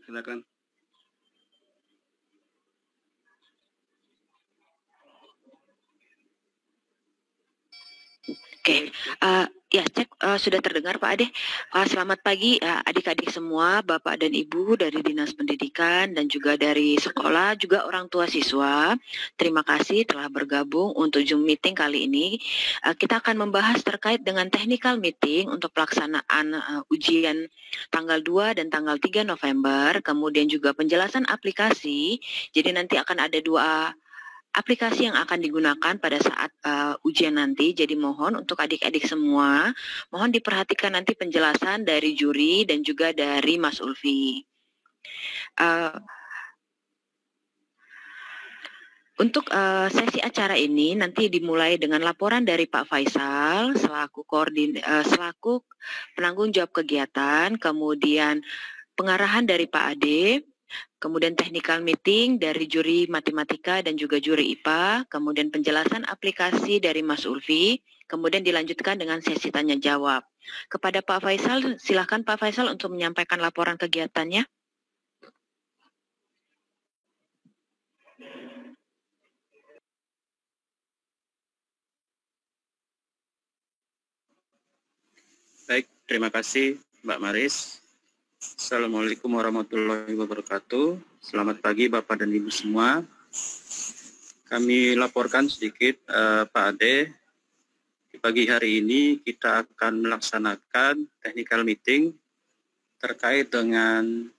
silakan. Oke, ya cek sudah terdengar Pak Ade. Selamat pagi adik-adik semua, Bapak dan Ibu dari Dinas Pendidikan dan juga dari sekolah, juga orang tua siswa. Terima kasih telah bergabung untuk Zoom meeting kali ini. Kita akan membahas terkait dengan technical meeting untuk pelaksanaan ujian tanggal 2 dan tanggal 3 November, kemudian juga penjelasan aplikasi. Jadi nanti akan ada dua aplikasi yang akan digunakan pada saat ujian nanti. Jadi mohon untuk adik-adik semua, mohon diperhatikan nanti penjelasan dari juri dan juga dari Mas Ulfi. Untuk sesi acara ini nanti dimulai dengan laporan dari Pak Faisal selaku penanggung jawab kegiatan, kemudian pengarahan dari Pak Ade, kemudian technical meeting dari juri matematika dan juga juri IPA, kemudian penjelasan aplikasi dari Mas Ulfi, kemudian dilanjutkan dengan sesi tanya jawab. Kepada Pak Faisal, silakan Pak Faisal untuk menyampaikan laporan kegiatannya. Baik, terima kasih Mbak Maris. Assalamualaikum warahmatullahi wabarakatuh. Selamat pagi Bapak dan Ibu semua. Kami laporkan sedikit Pak Ade. Di pagi hari ini kita akan melaksanakan technical meeting terkait dengan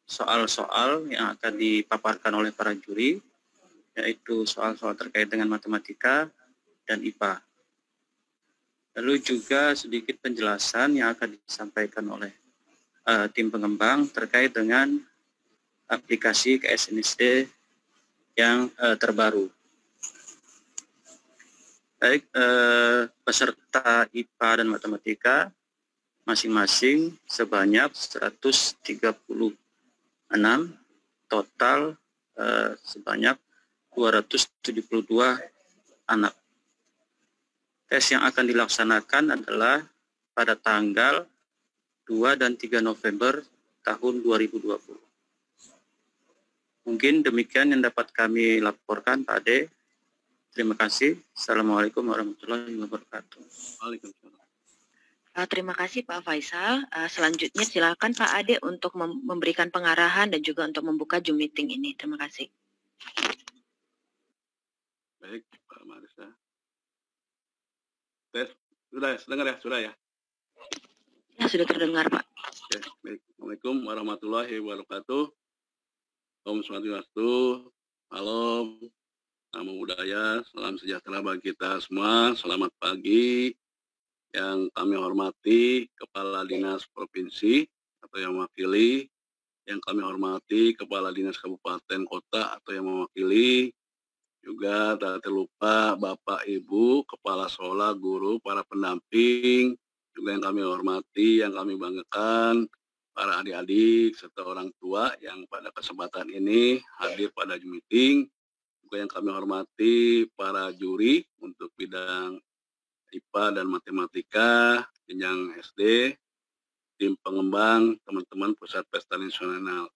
soal-soal yang akan dipaparkan oleh para juri, yaitu soal-soal terkait dengan matematika dan IPA. Lalu juga sedikit penjelasan yang akan disampaikan oleh tim pengembang terkait dengan aplikasi KSNSD yang terbaru. Baik, peserta IPA dan matematika masing-masing sebanyak 136, total sebanyak 272 anak. Tes yang akan dilaksanakan adalah pada tanggal 2 dan 3 November tahun 2020. Mungkin demikian yang dapat kami laporkan, Pak Ade. Terima kasih. Assalamualaikum warahmatullahi wabarakatuh. Waalaikumsalam. Terima kasih Pak Faisal. Selanjutnya silakan Pak Ade untuk memberikan pengarahan dan juga untuk membuka Zoom meeting ini. Terima kasih. Baik, Pak Marisa. Tes, sudah dengar ya? Sudah ya? Ya, sudah terdengar Pak. Oke, baik. Assalamualaikum warahmatullahi wabarakatuh. Om Swastiastu, Salam, Namo Buddhaya, salam sejahtera bagi kita semua. Selamat pagi. Yang kami hormati Kepala Dinas Provinsi atau yang mewakili, yang kami hormati Kepala Dinas Kabupaten Kota atau yang mewakili, juga tak terlupa Bapak Ibu, Kepala Sekolah, guru, para pendamping, juga yang kami hormati, yang kami banggakan, para adik-adik serta orang tua yang pada kesempatan ini hadir pada Zoom meeting, juga yang kami hormati para juri untuk bidang IPA dan matematika, jenjang SD, tim pengembang, teman-teman Pusat Prestasi Nasional.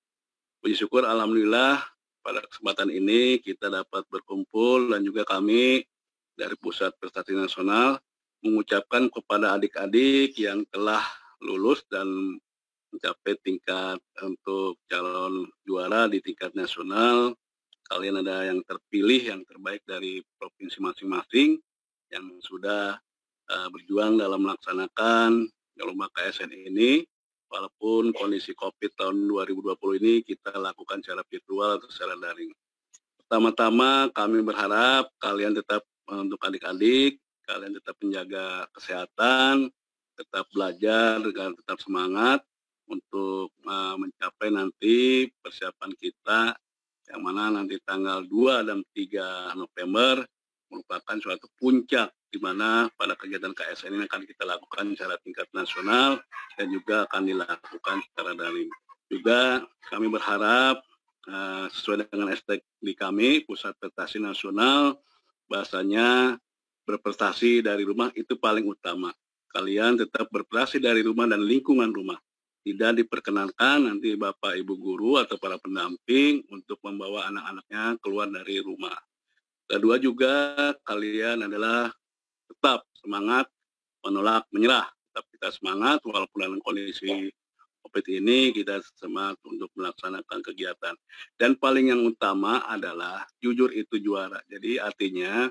Puji syukur alhamdulillah pada kesempatan ini kita dapat berkumpul dan juga kami dari Pusat Prestasi Nasional mengucapkan kepada adik-adik yang telah lulus dan mencapai tingkat untuk calon juara di tingkat nasional. Kalian ada yang terpilih, yang terbaik dari provinsi masing-masing yang sudah berjuang dalam melaksanakan lomba KSN ini. Walaupun kondisi COVID tahun 2020 ini kita lakukan secara virtual atau secara daring. Pertama-tama kami berharap kalian tetap, untuk adik-adik, kalian tetap menjaga kesehatan, tetap belajar dengan tetap semangat untuk mencapai nanti persiapan kita yang mana nanti tanggal 2 dan 3 November merupakan suatu puncak di mana pada kegiatan KSN ini akan kita lakukan secara tingkat nasional dan juga akan dilakukan secara daring. Juga kami berharap sesuai dengan STG kami, Pusat Prestasi Nasional, bahasanya berprestasi dari rumah itu paling utama. Kalian tetap berprestasi dari rumah dan lingkungan rumah. tidak diperkenankan nanti Bapak Ibu guru atau para pendamping untuk membawa anak-anaknya keluar dari rumah. Kedua juga kalian adalah tetap semangat menolak menyerah. Tetap kita semangat walaupun dalam kondisi COVID ini kita semangat untuk melaksanakan kegiatan. Dan paling yang utama adalah jujur itu juara. Jadi artinya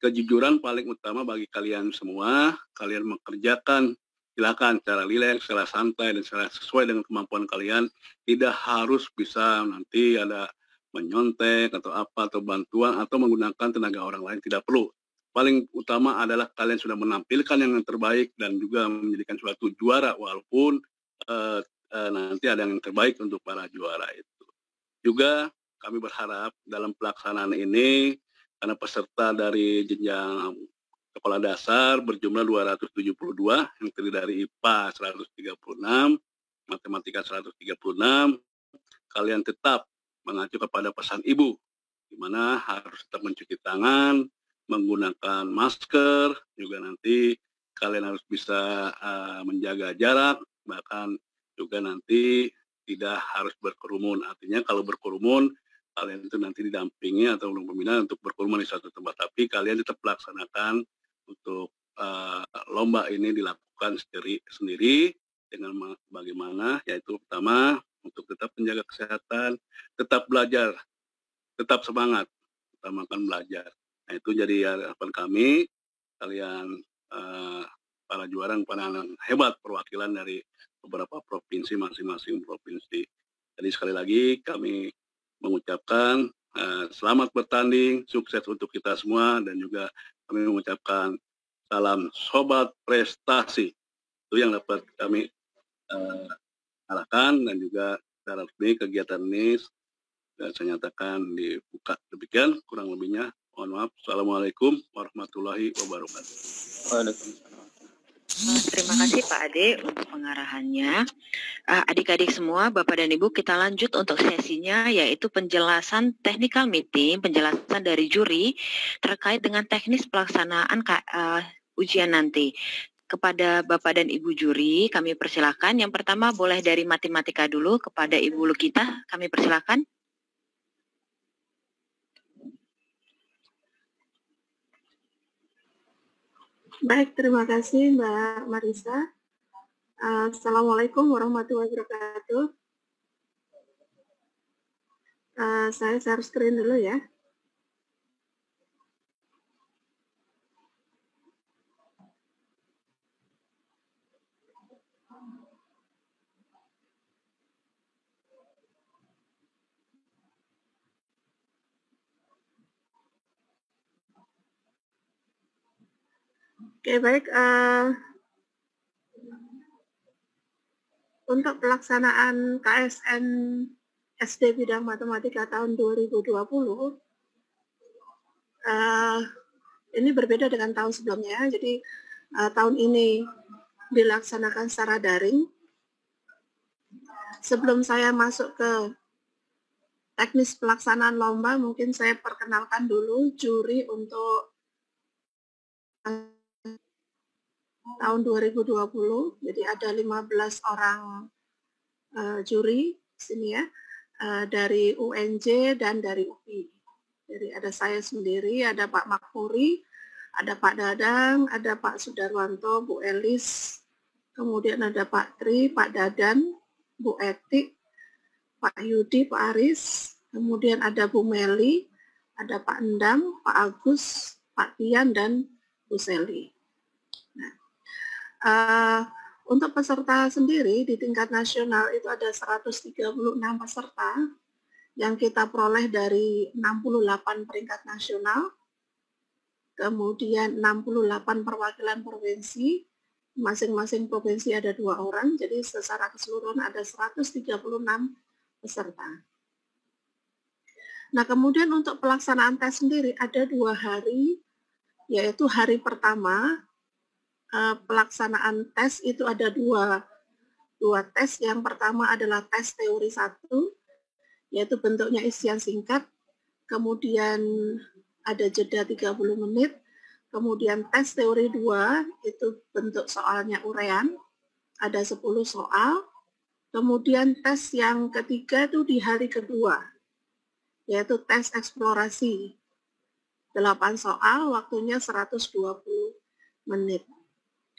kejujuran paling utama bagi kalian semua. Kalian mengerjakan silakan secara rileks, secara santai dan secara sesuai dengan kemampuan kalian. Tidak harus bisa nanti ada menyontek atau apa atau bantuan atau menggunakan tenaga orang lain, tidak perlu. Paling utama adalah kalian sudah menampilkan yang terbaik dan juga menjadikan suatu juara walaupun nanti ada yang terbaik untuk para juara itu. Juga kami berharap dalam pelaksanaan ini karena peserta dari jenjang sekolah dasar berjumlah 272 yang terdiri dari IPA 136, Matematika 136, kalian tetap mengacu kepada pesan Ibu, di mana harus tetap mencuci tangan, menggunakan masker, juga nanti kalian harus bisa menjaga jarak, bahkan juga nanti tidak harus berkerumun. Artinya kalau berkerumun, kalian itu nanti didampingi atau pembina untuk berkerumun di suatu tempat, tapi kalian tetap melaksanakan untuk lomba ini dilakukan sendiri dengan bagaimana, yaitu pertama untuk tetap menjaga kesehatan, tetap belajar, tetap semangat, utamakan belajar. Nah itu jadi harapan kami, kalian para juara, para anak hebat perwakilan dari beberapa provinsi, masing-masing provinsi. Jadi sekali lagi kami mengucapkan selamat bertanding, sukses untuk kita semua, dan juga kami mengucapkan salam sobat prestasi. Itu yang dapat kami arahkan, dan juga secara resmi kegiatan ini saya nyatakan dibuka. Demikian kurang lebihnya, mohon maaf. Assalamualaikum warahmatullahi wabarakatuh. Terima kasih Pak Ade untuk pengarahannya. Adik-adik semua, Bapak dan Ibu, kita lanjut untuk sesinya, yaitu penjelasan technical meeting, penjelasan dari juri terkait dengan teknis pelaksanaan ujian nanti. Kepada Bapak dan Ibu juri, kami persilakan. Yang pertama boleh dari matematika dulu, kepada Ibu Lukita, kami persilakan. Baik, terima kasih Mbak Marisa. Assalamualaikum warahmatullahi wabarakatuh. Saya share screen dulu ya. Oke, baik. Untuk pelaksanaan KSN SD bidang matematika tahun 2020, ini berbeda dengan tahun sebelumnya. Jadi tahun ini dilaksanakan secara daring. Sebelum saya masuk ke teknis pelaksanaan lomba, mungkin saya perkenalkan dulu juri untuk tahun 2020. Jadi ada 15 orang juri sini ya, dari UNJ dan dari UPI. Jadi ada saya sendiri, ada Pak Makmuri, ada Pak Dadang, ada Pak Sudarwanto, Bu Elis, kemudian ada Pak Tri, Pak Dadan, Bu Etik, Pak Yudi, Pak Aris, kemudian ada Bu Meli, ada Pak Endang, Pak Agus, Pak Tian, dan Bu Seli. Untuk peserta sendiri di tingkat nasional itu ada 136 peserta yang kita peroleh dari 68 peringkat nasional, kemudian 68 perwakilan provinsi, masing-masing provinsi ada 2 orang, jadi secara keseluruhan ada 136 peserta. Nah, kemudian untuk pelaksanaan tes sendiri ada 2 hari, yaitu hari pertama, pelaksanaan tes itu ada dua tes. Yang pertama adalah tes teori 1, yaitu bentuknya isian singkat, kemudian ada jeda 30 menit, kemudian tes teori 2 itu bentuk soalnya urean, ada 10 soal, Kemudian tes yang ketiga itu di hari kedua, yaitu tes eksplorasi. 8 soal, waktunya 120 menit.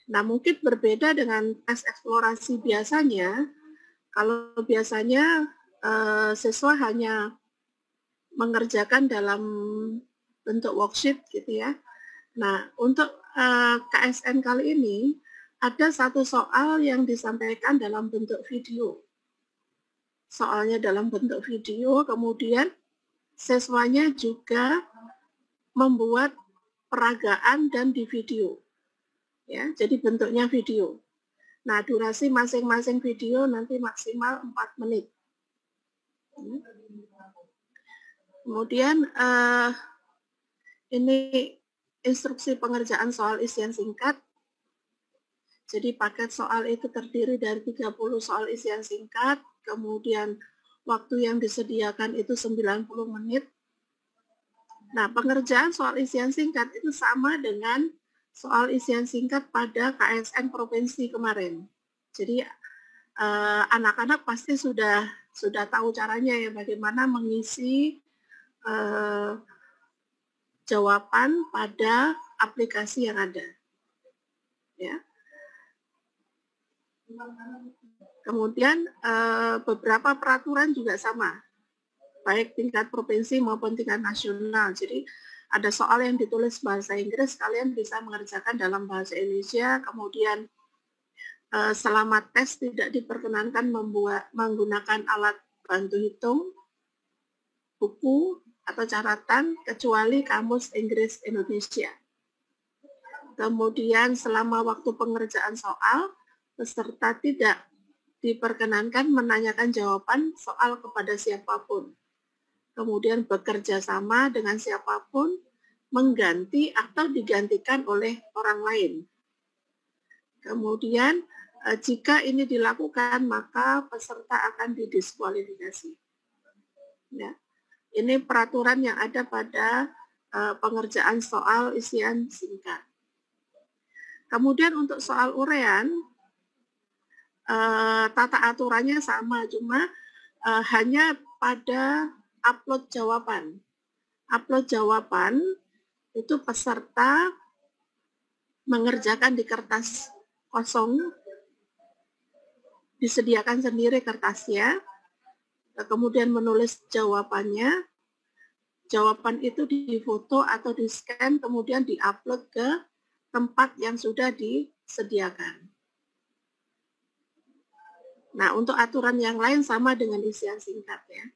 Nah, mungkin berbeda dengan tes eksplorasi biasanya. Kalau biasanya siswa hanya mengerjakan dalam bentuk worksheet gitu ya. Nah, untuk KSN kali ini ada satu soal yang disampaikan dalam bentuk video. Soalnya dalam bentuk video, kemudian siswanya juga membuat peragaan dan di video. Ya, jadi bentuknya video. Nah, durasi masing-masing video nanti maksimal 4 menit. Kemudian ini instruksi pengerjaan soal isian singkat. Jadi paket soal itu terdiri dari 30 soal isian singkat, kemudian waktu yang disediakan itu 90 menit. Nah, pengerjaan soal isian singkat itu sama dengan soal isian singkat pada KSN provinsi kemarin. Jadi anak-anak pasti sudah tahu caranya ya bagaimana mengisi jawaban pada aplikasi yang ada. Ya. Kemudian beberapa peraturan juga sama, baik tingkat provinsi maupun tingkat nasional. Jadi ada soal yang ditulis bahasa Inggris, kalian bisa mengerjakan dalam bahasa Indonesia. Kemudian selama tes tidak diperkenankan menggunakan alat bantu hitung, buku, atau catatan, kecuali Kamus Inggris Indonesia. Kemudian selama waktu pengerjaan soal, peserta tidak diperkenankan menanyakan jawaban soal kepada siapapun. Kemudian bekerja sama dengan siapapun, mengganti atau digantikan oleh orang lain. Kemudian jika ini dilakukan, maka peserta akan didiskualifikasi. Ya. Ini peraturan yang ada pada pengerjaan soal isian singkat. Kemudian untuk soal uraian, tata aturannya sama, cuma hanya pada upload jawaban. Upload jawaban itu peserta mengerjakan di kertas kosong, disediakan sendiri kertasnya, kemudian menulis jawabannya, jawaban itu difoto atau di-scan, kemudian di-upload ke tempat yang sudah disediakan. Nah, untuk aturan yang lain sama dengan isian singkat ya.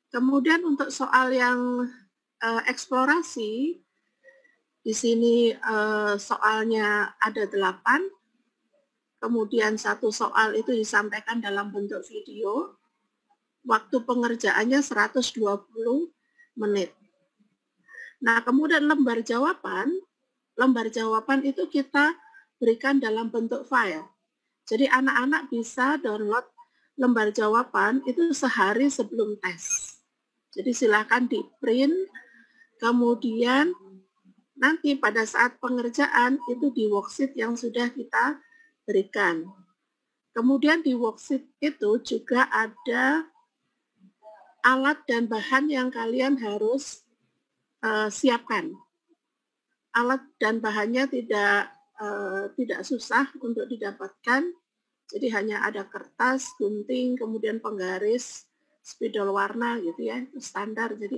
Kemudian untuk soal yang eksplorasi, di sini soalnya ada 8, kemudian satu soal itu disampaikan dalam bentuk video, waktu pengerjaannya 120 menit. Nah, kemudian lembar jawaban itu kita berikan dalam bentuk file. Jadi anak-anak bisa download lembar jawaban itu sehari sebelum tes. Jadi silakan di print, kemudian nanti pada saat pengerjaan itu di worksheet yang sudah kita berikan. Kemudian di worksheet itu juga ada alat dan bahan yang kalian harus siapkan. Alat dan bahannya tidak susah untuk didapatkan. Jadi hanya ada kertas, gunting, kemudian penggaris, spidol warna gitu ya, itu standar. Jadi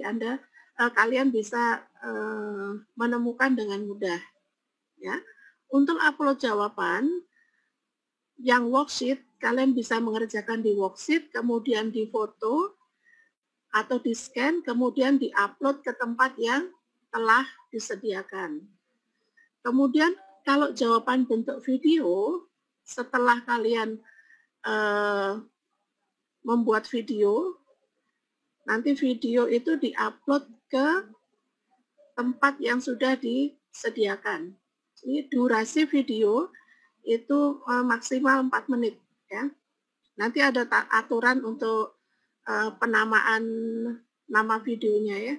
kalian bisa menemukan dengan mudah. Ya, untuk upload jawaban yang worksheet kalian bisa mengerjakan di worksheet, kemudian difoto atau di scan, kemudian diupload ke tempat yang telah disediakan. Kemudian kalau jawaban bentuk video, setelah kalian membuat video, nanti video itu diupload ke tempat yang sudah disediakan. Jadi durasi video itu maksimal 4 menit. Ya. Nanti ada aturan untuk penamaan nama videonya ya.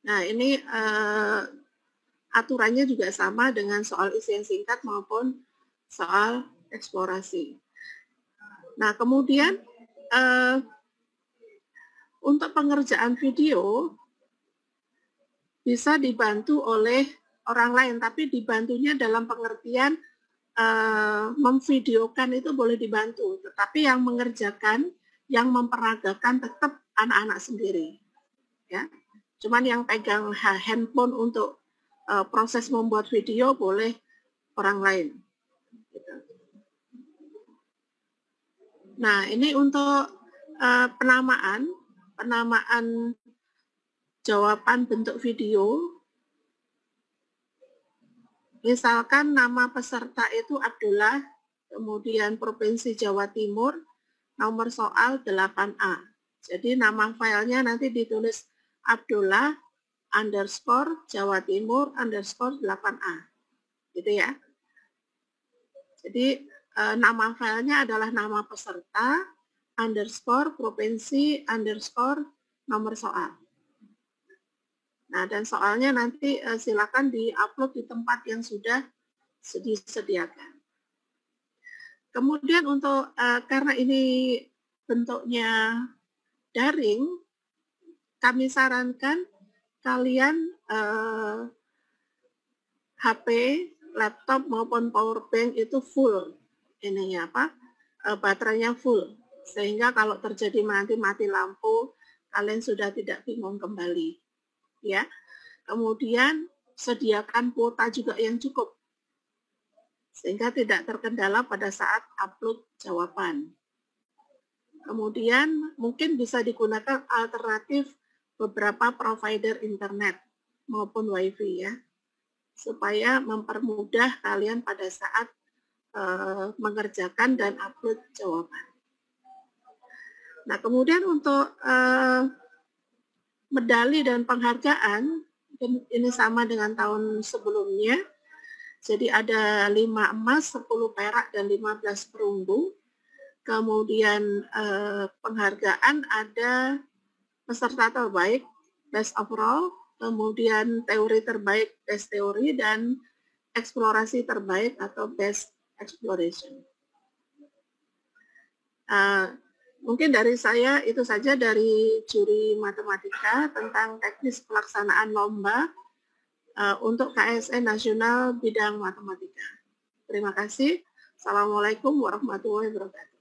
Nah, ini aturannya juga sama dengan soal isi yang singkat maupun soal eksplorasi. Nah, kemudian untuk pengerjaan video bisa dibantu oleh orang lain, tapi dibantunya dalam pengertian memvideokan itu boleh dibantu, tetapi yang mengerjakan, yang memperagakan tetap anak-anak sendiri. Ya, cuman yang pegang handphone untuk proses membuat video boleh orang lain. Gitu. Nah, ini untuk penamaan jawaban bentuk video. Misalkan nama peserta itu Abdullah, kemudian Provinsi Jawa Timur, nomor soal 8A. Jadi nama filenya nanti ditulis Abdullah underscore Jawa Timur underscore 8A. Gitu ya. Jadi nama filenya adalah nama peserta underscore provinsi underscore nomor soal. Nah, dan soalnya nanti silakan di-upload di tempat yang sudah disediakan. Kemudian untuk karena ini bentuknya daring, kami sarankan kalian HP, laptop maupun powerbank itu full ininya baterainya full, sehingga kalau terjadi nanti mati lampu kalian sudah tidak bingung kembali. Ya, kemudian sediakan kuota juga yang cukup sehingga tidak terkendala pada saat upload jawaban. Kemudian mungkin bisa digunakan alternatif beberapa provider internet maupun wifi ya, supaya mempermudah kalian pada saat mengerjakan dan upload jawaban. Nah, kemudian untuk medali dan penghargaan, ini sama dengan tahun sebelumnya. Jadi ada 5 emas, 10 perak, dan 15 perunggu. Kemudian penghargaan ada peserta terbaik, best overall, kemudian teori terbaik, best teori, dan eksplorasi terbaik atau best exploration. Mungkin dari saya itu saja dari juri matematika tentang teknis pelaksanaan lomba untuk KSN Nasional bidang matematika. Terima kasih. Assalamualaikum warahmatullahi wabarakatuh.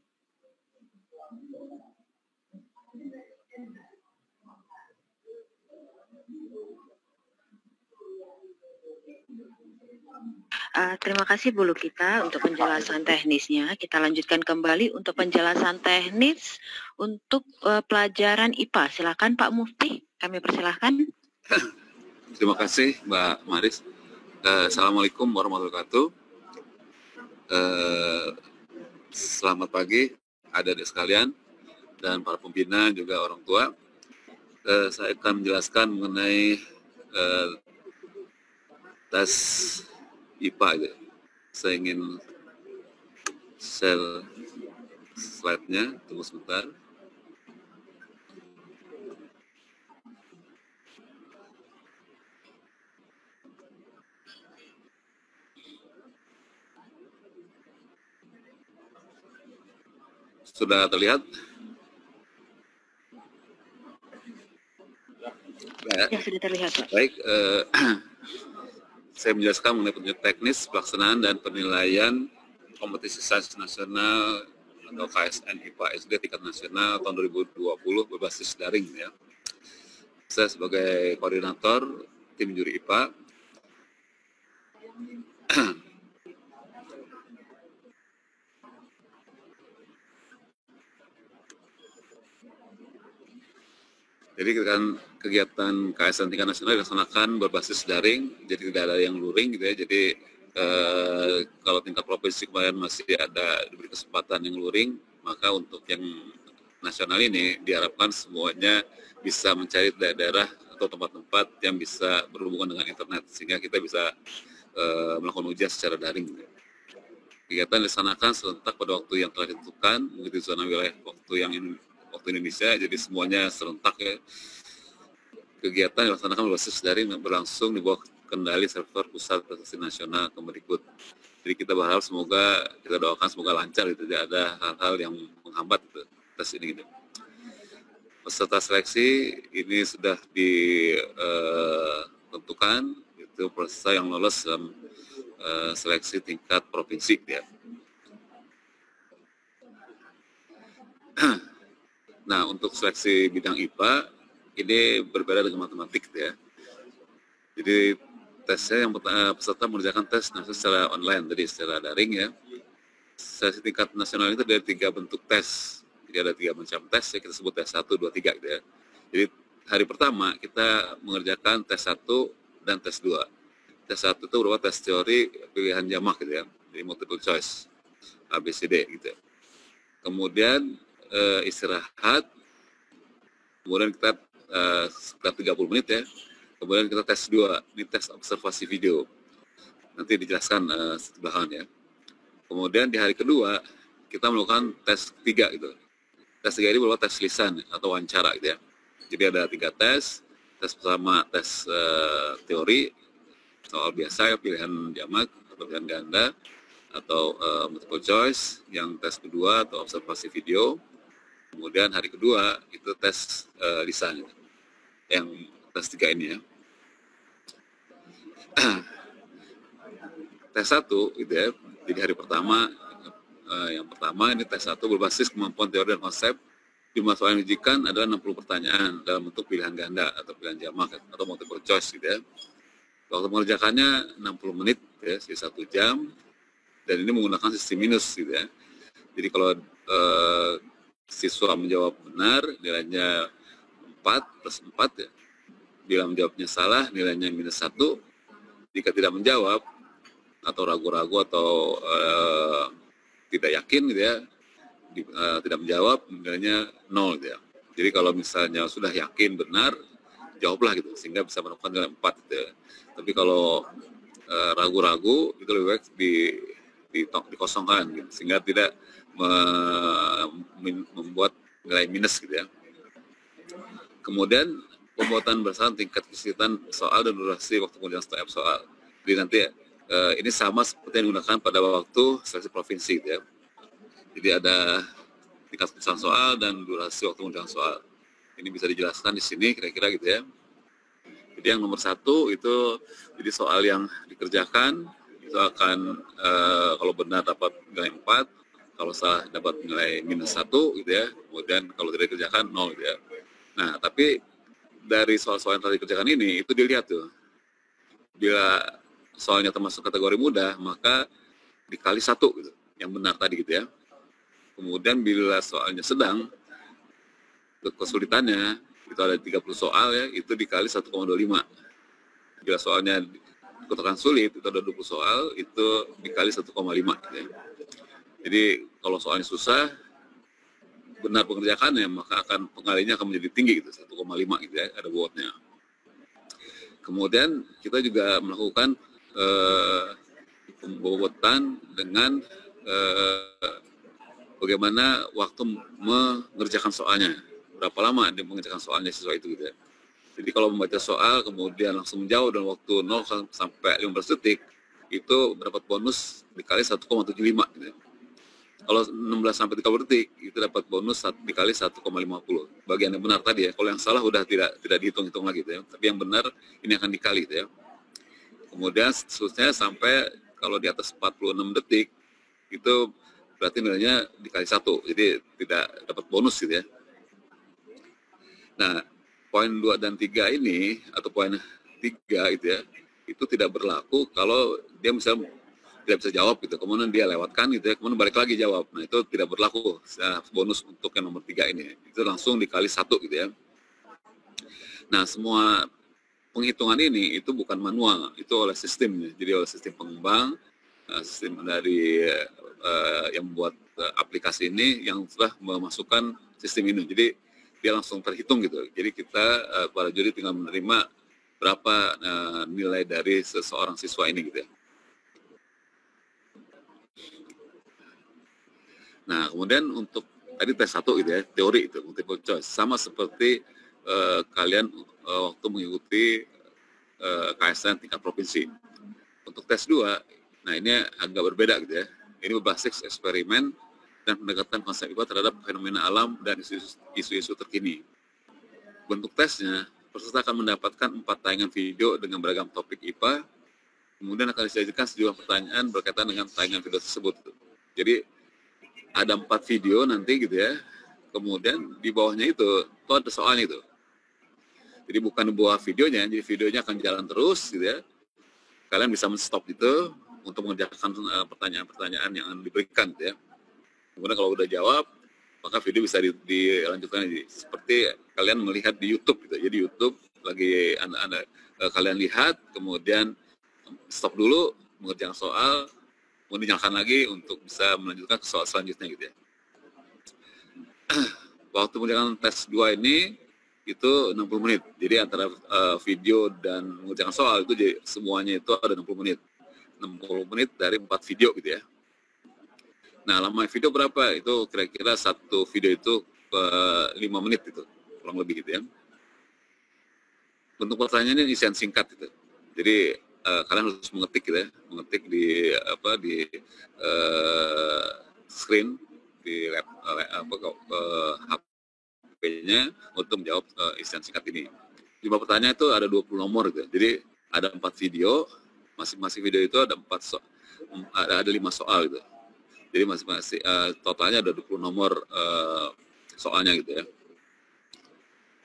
Terima kasih Bu Lukita untuk penjelasan teknisnya. Kita lanjutkan kembali untuk penjelasan teknis untuk pelajaran IPA. Silakan Pak Mufti, kami persilahkan. Terima kasih Mbak Maris. Assalamualaikum warahmatullahi wabarakatuh. Selamat pagi adik-adik sekalian dan para pembina juga orang tua. Saya akan menjelaskan mengenai tes IPA. Saya ingin share slide-nya, tunggu sebentar. Sudah terlihat? Ya, sudah terlihat Pak. Baik, saya menjelaskan mengenai petunjuk teknis pelaksanaan dan penilaian kompetisi sains nasional atau KSN IPA SD tingkat nasional tahun 2020 berbasis daring ya. Saya sebagai koordinator tim juri IPA. Jadi kan kegiatan KSN tingkat nasional dilaksanakan berbasis daring, jadi tidak ada yang luring gitu ya. Jadi kalau tingkat provinsi kemarin masih ada diberi kesempatan yang luring, maka untuk yang nasional ini diharapkan semuanya bisa mencari daerah-daerah atau tempat-tempat yang bisa berhubungan dengan internet, sehingga kita bisa melakukan ujian secara daring. Gitu. Kegiatan dilaksanakan serentak pada waktu yang telah ditentukan, mengikuti zona wilayah waktu Indonesia, jadi semuanya serentak ya. Kegiatan dilaksanakan berbasis daring berlangsung di bawah kendali server pusat prestasi nasional Kemendikbud. Jadi kita berharap kita doakan semoga lancar gitu, tidak ada hal-hal yang menghambat gitu, tes ini gitu. Peserta seleksi ini sudah ditentukan, itu peserta yang lolos dalam seleksi tingkat provinsi ya. Nah, untuk seleksi bidang IPA ini berbeda dengan matematik ya. Jadi tesnya yang peserta mengerjakan tes secara online, tadi secara daring ya. Seleksi tingkat nasional itu dari 3 bentuk tes. Jadi ada 3 macam tes ya, kita sebut tes 1, 2, 3 gitu ya. Jadi hari pertama kita mengerjakan tes 1 dan tes 2. Tes 1 itu berupa tes teori pilihan jamak gitu ya. Jadi multiple choice, ABCD gitu ya. Kemudian istirahat, kemudian kita sekitar 30 menit ya. Kemudian kita tes 2, ini tes observasi video. Nanti dijelaskan sebelahan ya. Kemudian di hari kedua kita melakukan tes 3 gitu. Tes 3 ini berupa tes lisan atau wawancara gitu ya. Jadi ada 3 tes. Tes pertama tes teori, soal biasa ya, pilihan jamak atau pilihan ganda atau multiple choice. Yang tes kedua atau observasi video. Kemudian hari kedua itu tes lisan gitu. Yang tes 3 ini ya. Tes 1 gitu ya. Jadi hari pertama, yang pertama ini tes 1 berbasis kemampuan teori dan konsep. Jumlah soal yang diujikan adalah 60 pertanyaan dalam bentuk pilihan ganda atau pilihan jamak atau multiple choice gitu ya. Waktu mengerjakannya 60 menit ya, 1 jam. Dan ini menggunakan sistem minus gitu ya. Jadi kalau siswa menjawab benar, nilainya 4 plus 4 ya. Bila menjawabnya salah, nilainya minus 1. Jika tidak menjawab, atau ragu-ragu atau tidak yakin gitu ya, tidak menjawab, nilainya 0 gitu ya. Jadi kalau misalnya sudah yakin benar, jawablah gitu, sehingga bisa mendapatkan nilai 4 gitu ya. Tapi kalau ragu-ragu, itu lebih baik dikosongkan gitu, sehingga tidak membuat nilai minus gitu ya. Kemudian pembuatan berdasarkan tingkat kesulitan soal dan durasi waktu kemudian setiap soal. Jadi nanti ini sama seperti yang digunakan pada waktu seleksi provinsi gitu ya. Jadi ada tingkat kesulitan soal dan durasi waktu kemudian soal. Ini bisa dijelaskan di sini kira-kira gitu ya. Jadi yang nomor 1 itu jadi soal yang dikerjakan itu akan kalau benar dapat nilai 4, kalau salah dapat nilai minus 1 gitu ya. Kemudian kalau tidak dikerjakan 0 gitu ya. Nah, tapi dari soal-soal yang tadi dikerjakan ini itu dilihat tuh. Bila soalnya termasuk kategori mudah, maka dikali 1 gitu, yang benar tadi gitu ya. Kemudian bila soalnya sedang, kesulitannya itu ada 30 soal ya, itu dikali 1,25. Bila soalnya dikatakan sulit, itu ada 20 soal, itu dikali 1,5 gitu ya. Jadi kalau soalnya susah, benar pengerjaannya, maka pengalinya akan menjadi tinggi gitu, 1,5 gitu ya, ada bobotnya. Kemudian kita juga melakukan pembobotan dengan bagaimana waktu mengerjakan soalnya, berapa lama dia mengerjakan soalnya siswa itu gitu ya. Jadi kalau membaca soal kemudian langsung menjawab dalam waktu 0 sampai 15 detik itu dapat bonus dikali 1,75 gitu ya. Kalau 16 sampai 30 detik itu dapat bonus dikali 1,50. Bagian yang benar tadi ya. Kalau yang salah udah tidak dihitung-hitung lagi gitu ya. Tapi yang benar ini akan dikali gitu ya. Kemudian seterusnya sampai kalau di atas 46 detik itu berarti nilainya dikali 1. Jadi tidak dapat bonus gitu ya. Nah, poin 2 dan 3 ini atau poin 3 itu ya, itu tidak berlaku kalau dia misalnya tidak bisa jawab gitu, kemudian dia lewatkan gitu ya, kemudian balik lagi jawab. Nah, itu tidak berlaku bonus untuk yang nomor 3 ini. Itu langsung dikali 1 gitu ya. Nah, semua penghitungan ini itu bukan manual, itu oleh sistem. Jadi oleh sistem pengembang, sistem dari yang membuat aplikasi ini yang telah memasukkan sistem ini. Jadi dia langsung terhitung gitu. Jadi kita para juri tinggal menerima berapa nilai dari seseorang siswa ini gitu ya. Nah, kemudian untuk tadi tes 1 gitu ya, teori itu multiple choice, sama seperti kalian waktu mengikuti KSN tingkat provinsi. Untuk tes 2, nah ini agak berbeda gitu ya. Ini berbasis eksperimen dan pendekatan konsep IPA terhadap fenomena alam dan isu-isu terkini. Bentuk tesnya, peserta akan mendapatkan 4 tayangan video dengan beragam topik IPA, kemudian akan disajikan sejumlah pertanyaan berkaitan dengan tayangan video tersebut. Jadi ada 4 video nanti gitu ya, kemudian di bawahnya itu ada soalnya itu. Jadi bukan buah videonya, jadi videonya akan jalan terus gitu ya. Kalian bisa men-stop itu untuk mengerjakan pertanyaan-pertanyaan yang diberikan gitu ya. Kemudian kalau udah jawab, maka video bisa dilanjutkan lagi. Seperti kalian melihat di YouTube gitu. Jadi YouTube lagi kalian lihat, kemudian stop dulu, mengerjakan soal, kemudian nyalakan lagi untuk bisa melanjutkan ke soal selanjutnya gitu ya. Waktu mengerjakan tes 2 ini itu 60 menit. Jadi antara video dan mengerjakan soal itu semuanya itu ada 60 menit. 60 menit dari 4 video gitu ya. Nah, lama video berapa? Itu kira-kira satu video itu 5 menit gitu, kurang lebih gitu ya. Bentuk pertanyaannya isian singkat gitu. Jadi kalian harus mengetik gitu ya, mengetik di screen di HP-nya untuk menjawab isian singkat ini. 5 pertanyaan itu ada 20 nomor gitu. Jadi ada 4 video, masing-masing video itu ada 5 soal gitu. Jadi masing-masing totalnya ada 20 nomor soalnya gitu ya.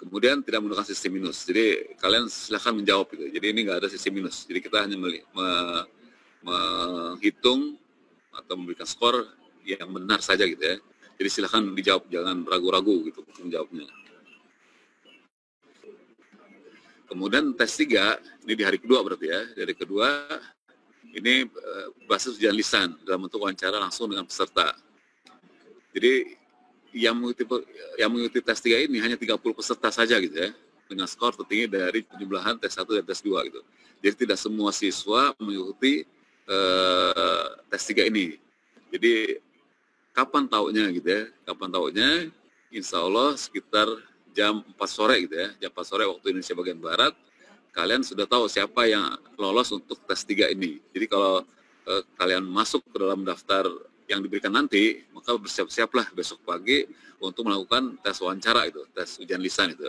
Kemudian tidak menggunakan sistem minus. Jadi kalian silahkan menjawab gitu. Jadi ini nggak ada sistem minus. Jadi kita hanya menghitung atau memberikan skor yang benar saja gitu ya. Jadi silahkan dijawab, jangan ragu-ragu gitu untuk menjawabnya. Kemudian tes 3, ini di hari kedua berarti ya. Di hari kedua, ini basis ujian lisan dalam bentuk wawancara langsung dengan peserta. Jadi yang mengikuti tes 3 ini hanya 30 peserta saja gitu ya. Dengan skor tertinggi dari penjumlahan tes 1 dan tes 2 gitu. Jadi tidak semua siswa mengikuti tes 3 ini. Jadi kapan taunya gitu ya? Kapan taunya? Insya Allah sekitar jam 4 sore gitu ya. Jam 4 sore waktu Indonesia bagian Barat, kalian sudah tahu siapa yang lolos untuk tes 3 ini. Jadi kalau kalian masuk ke dalam daftar yang diberikan nanti, maka bersiap-siaplah besok pagi untuk melakukan tes wawancara itu, tes ujian lisan itu.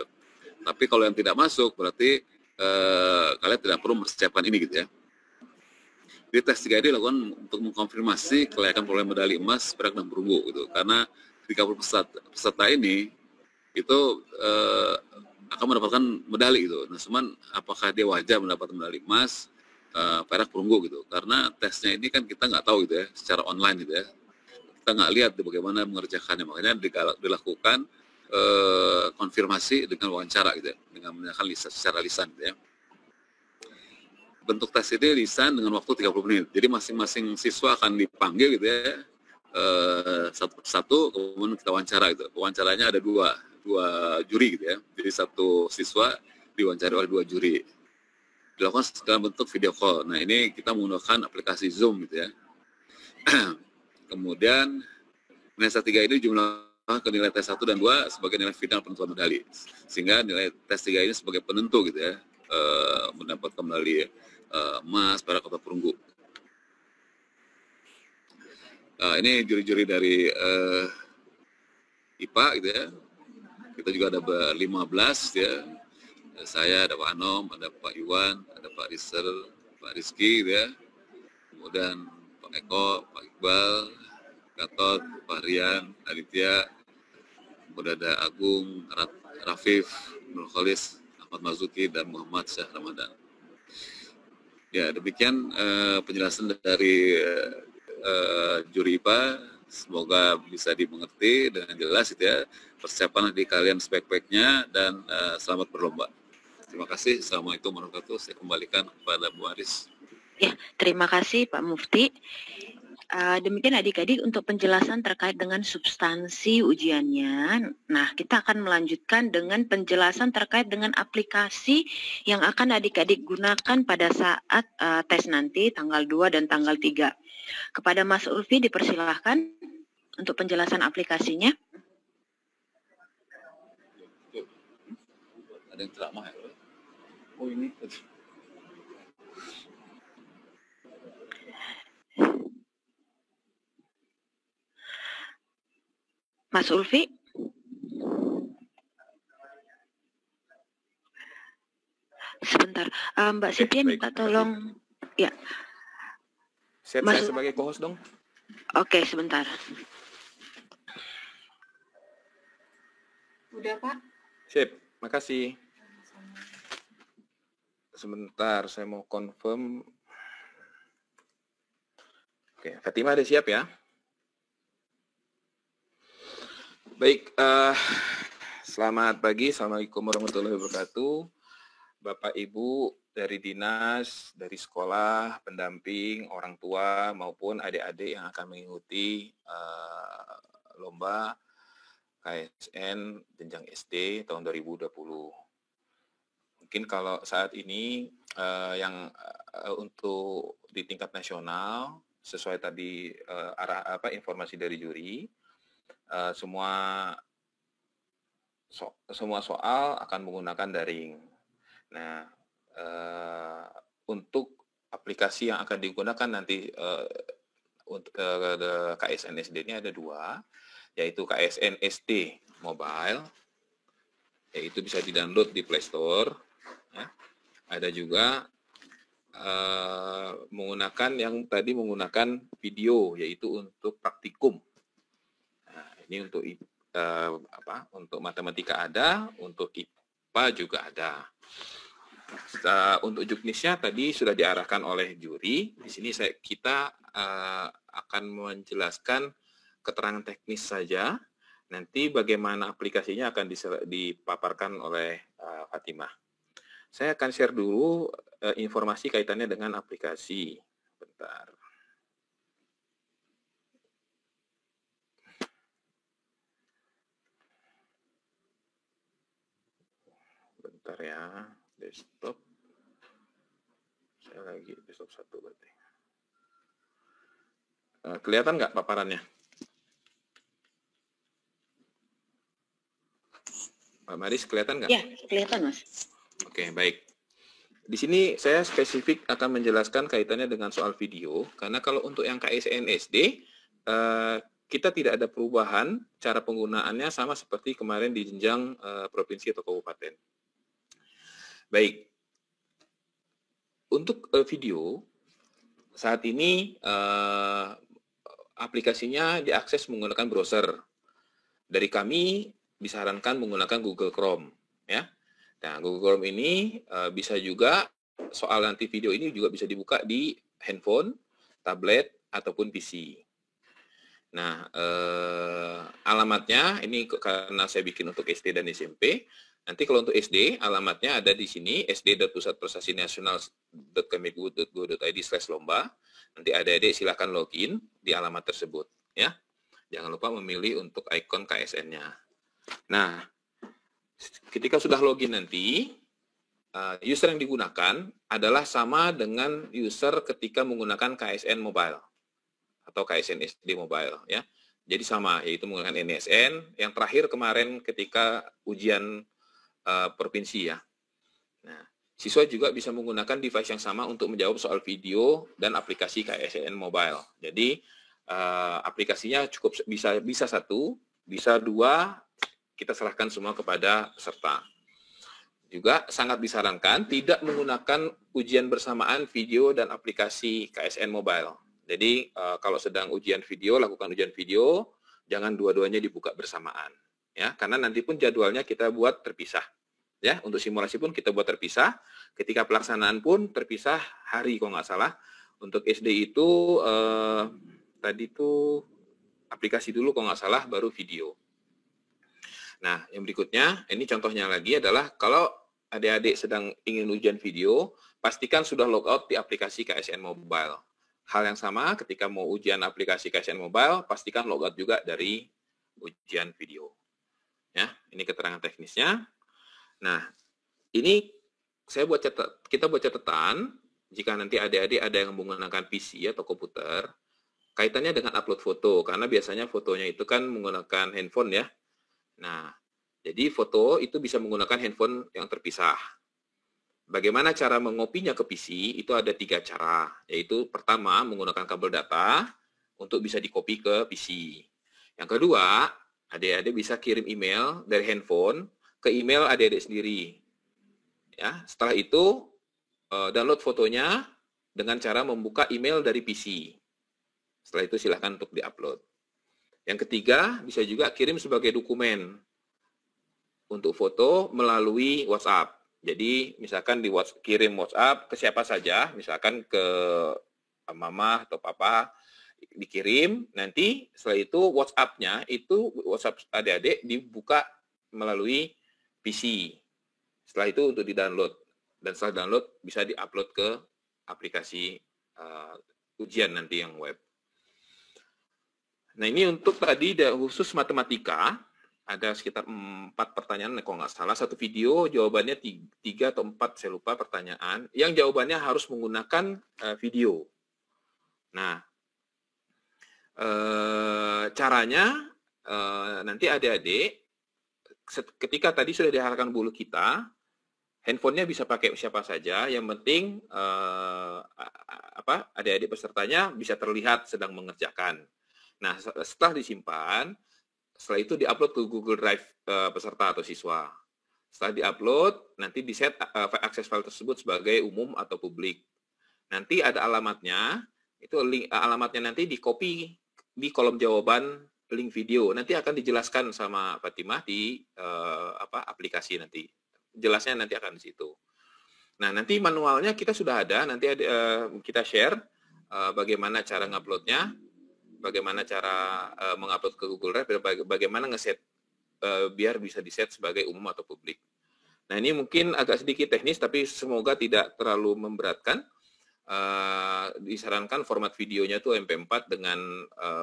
Tapi kalau yang tidak masuk, berarti kalian tidak perlu mempersiapkan ini gitu ya. Di tes 3 ini dilakukan untuk mengkonfirmasi kelayakan perolehan medali emas, perak dan perunggu gitu. Karena 30 peserta ini itu akan mendapatkan medali gitu. Nah, cuman apakah dia wajar mendapat medali emas, perak, perunggu gitu. Karena tesnya ini kan kita nggak tahu gitu ya, secara online gitu ya. Kita nggak lihat bagaimana mengerjakannya. Makanya dilakukan konfirmasi dengan wawancara gitu ya, dengan menanyakan secara lisan gitu ya. Bentuk tes ini lisan dengan waktu 30 menit. Jadi masing-masing siswa akan dipanggil gitu ya, satu persatu, kemudian kita wawancara gitu. Wawancaranya ada dua juri gitu ya. Jadi satu siswa diwawancari oleh 2 juri. Dilakukan dalam bentuk video call. Nah, ini kita menggunakan aplikasi Zoom gitu ya. Kemudian nilai tes 3 ini jumlah ke nilai tes 1 dan 2 sebagai nilai final penentuan medali. Sehingga nilai tes 3 ini sebagai penentu gitu ya, mendapatkan medali emas, perak atau perunggu. Ini juri-juri dari IPA gitu ya. Kita juga ada 15 ya. Saya, ada Pak Anom, ada Pak Iwan, ada Pak Rizal, Pak Rizky gitu ya. Kemudian Pak Eko, Pak Iqbal, Gatot, Pak Rian, Aditya, kemudian ada Agung, Rafif, Nur Khalis, Ahmad Marzuki, dan Muhammad Syah Ramadan. Ya, demikian penjelasan dari juri IPA. Semoga bisa dimengerti dengan jelas gitu ya. Persiapan di kalian spek-speknya dan selamat berlomba. Terima kasih. Assalamualaikum warahmatullahi wabarakatuh. Saya kembalikan kepada Bu Aris. Ya, terima kasih Pak Mufti. Demikian adik-adik untuk penjelasan terkait dengan substansi ujiannya. Nah, kita akan melanjutkan dengan penjelasan terkait dengan aplikasi yang akan adik-adik gunakan pada saat tes nanti tanggal 2 dan tanggal 3. Kepada Mas Ulfi dipersilahkan untuk penjelasan aplikasinya. Ada yang ceramah ya? Oh ini. Mas Ulfi? Sebentar, Mbak Cynthia minta tolong. Ya. Siap, saya sebagai co-host dong. Oke, sebentar. Udah, Pak? Sip, makasih. Sebentar, saya mau confirm. Oke, Fatimah ada siap ya? Baik, selamat pagi. Assalamualaikum warahmatullahi wabarakatuh. Bapak Ibu dari dinas, dari sekolah, pendamping, orang tua, maupun adik-adik yang akan mengikuti lomba KSN jenjang SD tahun 2020. Mungkin kalau saat ini yang untuk di tingkat nasional, sesuai tadi informasi dari juri, semua soal akan menggunakan daring. Nah, untuk aplikasi yang akan digunakan nanti untuk KSN SD ini ada 2, yaitu KSN SD Mobile, yaitu bisa di-download di Play Store. Ya. Ada juga menggunakan video, yaitu untuk praktikum. Nah, ini untuk untuk matematika ada, untuk IPA juga ada. Untuk juknisnya tadi sudah diarahkan oleh juri. Di sini kita akan menjelaskan keterangan teknis saja. Nanti bagaimana aplikasinya akan dipaparkan oleh Fatimah. Saya akan share dulu informasi kaitannya dengan aplikasi. Bentar. Bentar ya. Desktop. Saya lagi desktop 1 berarti. Kelihatan nggak paparannya? Pak Maris, kelihatan nggak? Ya, kelihatan, Mas. Oke, baik. Di sini saya spesifik akan menjelaskan kaitannya dengan soal video, karena kalau untuk yang KSN SD, kita tidak ada perubahan, cara penggunaannya sama seperti kemarin di jenjang provinsi atau kabupaten. Baik, untuk video, saat ini aplikasinya diakses menggunakan browser. Dari kami disarankan menggunakan Google Chrome. Ya. Nah, Google Chrome ini bisa juga, soal nanti video ini juga bisa dibuka di handphone, tablet, ataupun PC. Nah, alamatnya, ini karena saya bikin untuk SD dan SMP, nanti kalau untuk SD, alamatnya ada di sini, sd.pusatprestasinasional.kemdikbud.go.id/lomba. Nanti adik-adik silakan login di alamat tersebut. Ya. Jangan lupa memilih untuk ikon KSN-nya. Nah, ketika sudah login nanti, user yang digunakan adalah sama dengan user ketika menggunakan KSN Mobile atau KSN SD Mobile. Ya. Jadi sama, yaitu menggunakan NSN. Yang terakhir kemarin ketika ujian provinsi ya. Nah, siswa juga bisa menggunakan device yang sama untuk menjawab soal video dan aplikasi KSN Mobile. Jadi aplikasinya cukup bisa 1, bisa 2, kita serahkan semua kepada peserta. Juga sangat disarankan tidak menggunakan ujian bersamaan video dan aplikasi KSN Mobile. Jadi kalau sedang ujian video, lakukan ujian video, jangan dua-duanya dibuka bersamaan. Ya, karena nanti pun jadwalnya kita buat terpisah. Ya, untuk simulasi pun kita buat terpisah. Ketika pelaksanaan pun terpisah hari kalau nggak salah. Untuk SD itu tadi tuh aplikasi dulu kalau nggak salah, baru video. Nah, yang berikutnya, ini contohnya lagi adalah kalau adik-adik sedang ingin ujian video, pastikan sudah logout di aplikasi KSN Mobile. Hal yang sama ketika mau ujian aplikasi KSN Mobile, pastikan logout juga dari ujian video. Ya, ini keterangan teknisnya. Nah, ini kita buat catatan jika nanti adik-adik ada yang menggunakan PC atau komputer, kaitannya dengan upload foto, karena biasanya fotonya itu kan menggunakan handphone ya. Nah, jadi foto itu bisa menggunakan handphone yang terpisah. Bagaimana cara mengopinya ke PC? Itu ada 3 cara, yaitu pertama menggunakan kabel data untuk bisa dikopi ke PC. Yang kedua Adik-adik bisa kirim email dari handphone ke email adik-adik sendiri. Ya, setelah itu download fotonya dengan cara membuka email dari PC. Setelah itu silahkan untuk diupload. Yang ketiga, bisa juga kirim sebagai dokumen untuk foto melalui WhatsApp. Jadi, misalkan kirim WhatsApp ke siapa saja, misalkan ke mama atau papa, dikirim, nanti setelah itu WhatsApp-nya, itu WhatsApp adik-adik dibuka melalui PC. Setelah itu untuk di-download. Dan setelah download, bisa di-upload ke aplikasi ujian nanti yang web. Nah, ini untuk tadi khusus matematika, ada sekitar 4 pertanyaan, kalau nggak salah, satu video, jawabannya 3 atau 4, saya lupa pertanyaan, yang jawabannya harus menggunakan video. Nah, caranya, nanti adik-adik, ketika tadi sudah diarahkan guru kita, handphonenya bisa pakai siapa saja, yang penting adik-adik pesertanya bisa terlihat sedang mengerjakan. Nah, setelah disimpan, setelah itu diupload ke Google Drive peserta atau siswa. Setelah diupload, nanti di-set akses file tersebut sebagai umum atau publik. Nanti ada alamatnya, itu link alamatnya nanti di-copy di kolom jawaban link video. Nanti akan dijelaskan sama Fatimah di aplikasi nanti. Jelasnya nanti akan di situ. Nah, nanti manualnya kita sudah ada, nanti kita share bagaimana cara nguploadnya, bagaimana cara mengupload ke Google Drive, bagaimana ngeset biar bisa diset sebagai umum atau publik. Nah, ini mungkin agak sedikit teknis, tapi semoga tidak terlalu memberatkan. Disarankan format videonya tuh MP4 dengan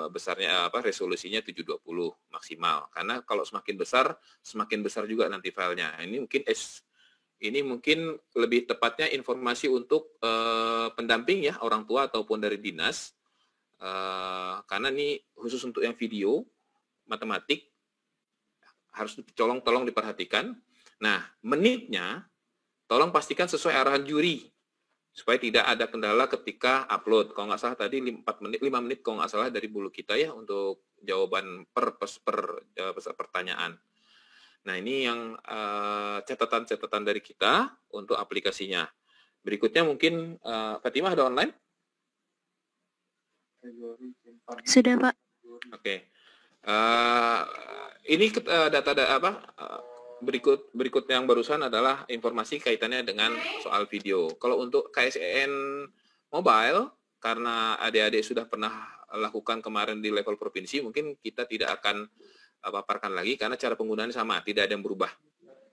besarnya resolusinya 720 maksimal, karena kalau semakin besar juga nanti filenya. Ini mungkin lebih tepatnya informasi untuk pendamping ya, orang tua ataupun dari dinas, karena ini khusus untuk yang video matematik harus tolong diperhatikan. Nah, menitnya tolong pastikan sesuai arahan juri, supaya tidak ada kendala ketika upload. Kalau nggak salah tadi 5 menit kalau nggak salah dari bulu kita ya untuk jawaban per pertanyaan. Nah, ini yang catatan-catatan dari kita untuk aplikasinya. Berikutnya mungkin Fatimah ada online? Sudah, Pak. Oke. Ini data berikut yang barusan adalah informasi kaitannya dengan soal video. Kalau untuk KSN mobile, karena adik-adik sudah pernah lakukan kemarin di level provinsi, mungkin kita tidak akan paparkan lagi karena cara penggunaannya sama, tidak ada yang berubah.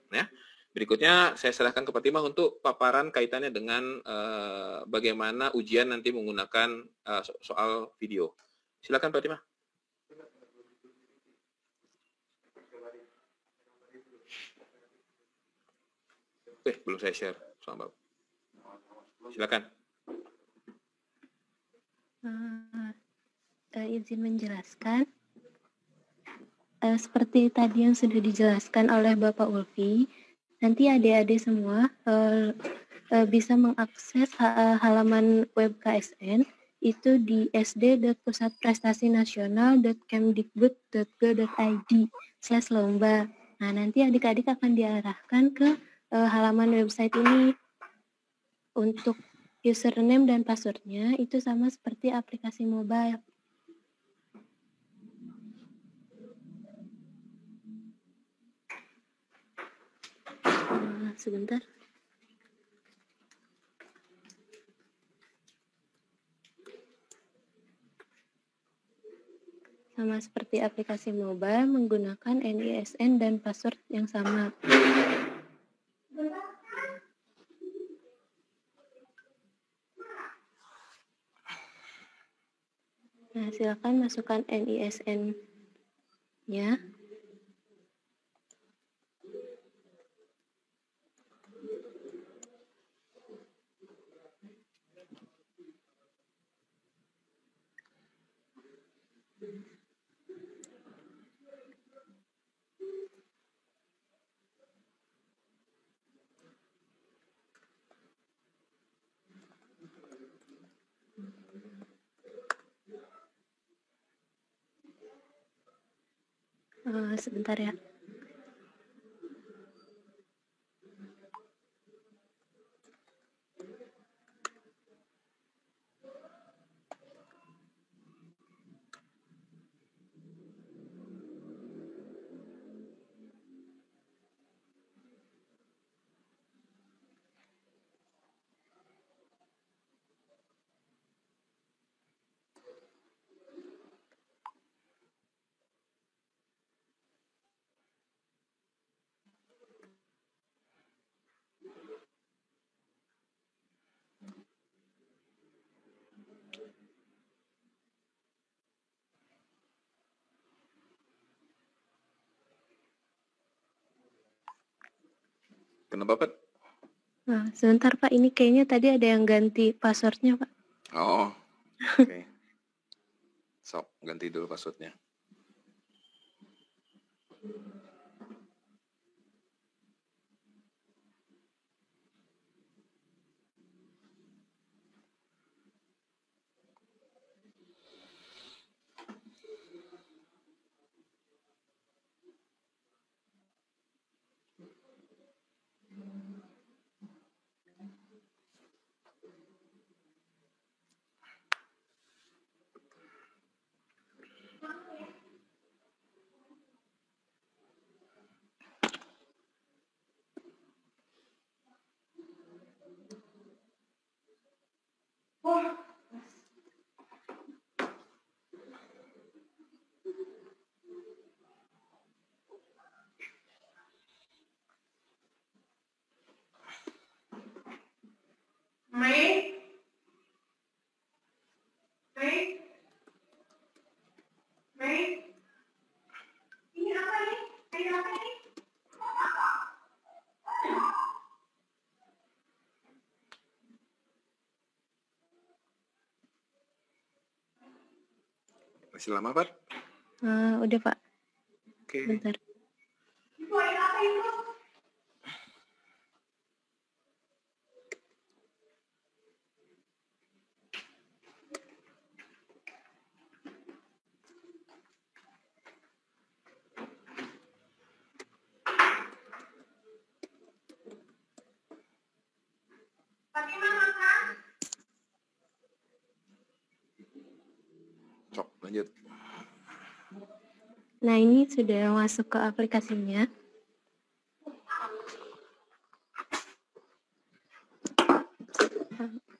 Ya. Berikutnya saya serahkan ke Fatimah untuk paparan kaitannya dengan bagaimana ujian nanti menggunakan soal video. Silakan Fatimah. Belum saya share sama Bapak. Silakan. Izin menjelaskan. Seperti tadi yang sudah dijelaskan oleh Bapak Ulfi, nanti adik-adik semua bisa mengakses halaman web KSN itu di sd.pusatprestasi-nasional.kemdikbud.go.id/lomba. Nah, nanti adik-adik akan diarahkan ke halaman website ini. Untuk username dan passwordnya itu sama seperti aplikasi mobile. Sebentar. Sama seperti aplikasi mobile menggunakan NISN dan password yang sama. Nah, silakan masukkan NISN-nya. Sebentar ya. Kenapa, Pak? Nah, sebentar Pak, ini kayaknya tadi ada yang ganti passwordnya Pak. Oh, oke. Sok, ganti dulu passwordnya. Masih lama, Pak? Udah Pak, Oke. bentar. Sok, lanjut. Nah, ini sudah masuk ke aplikasinya.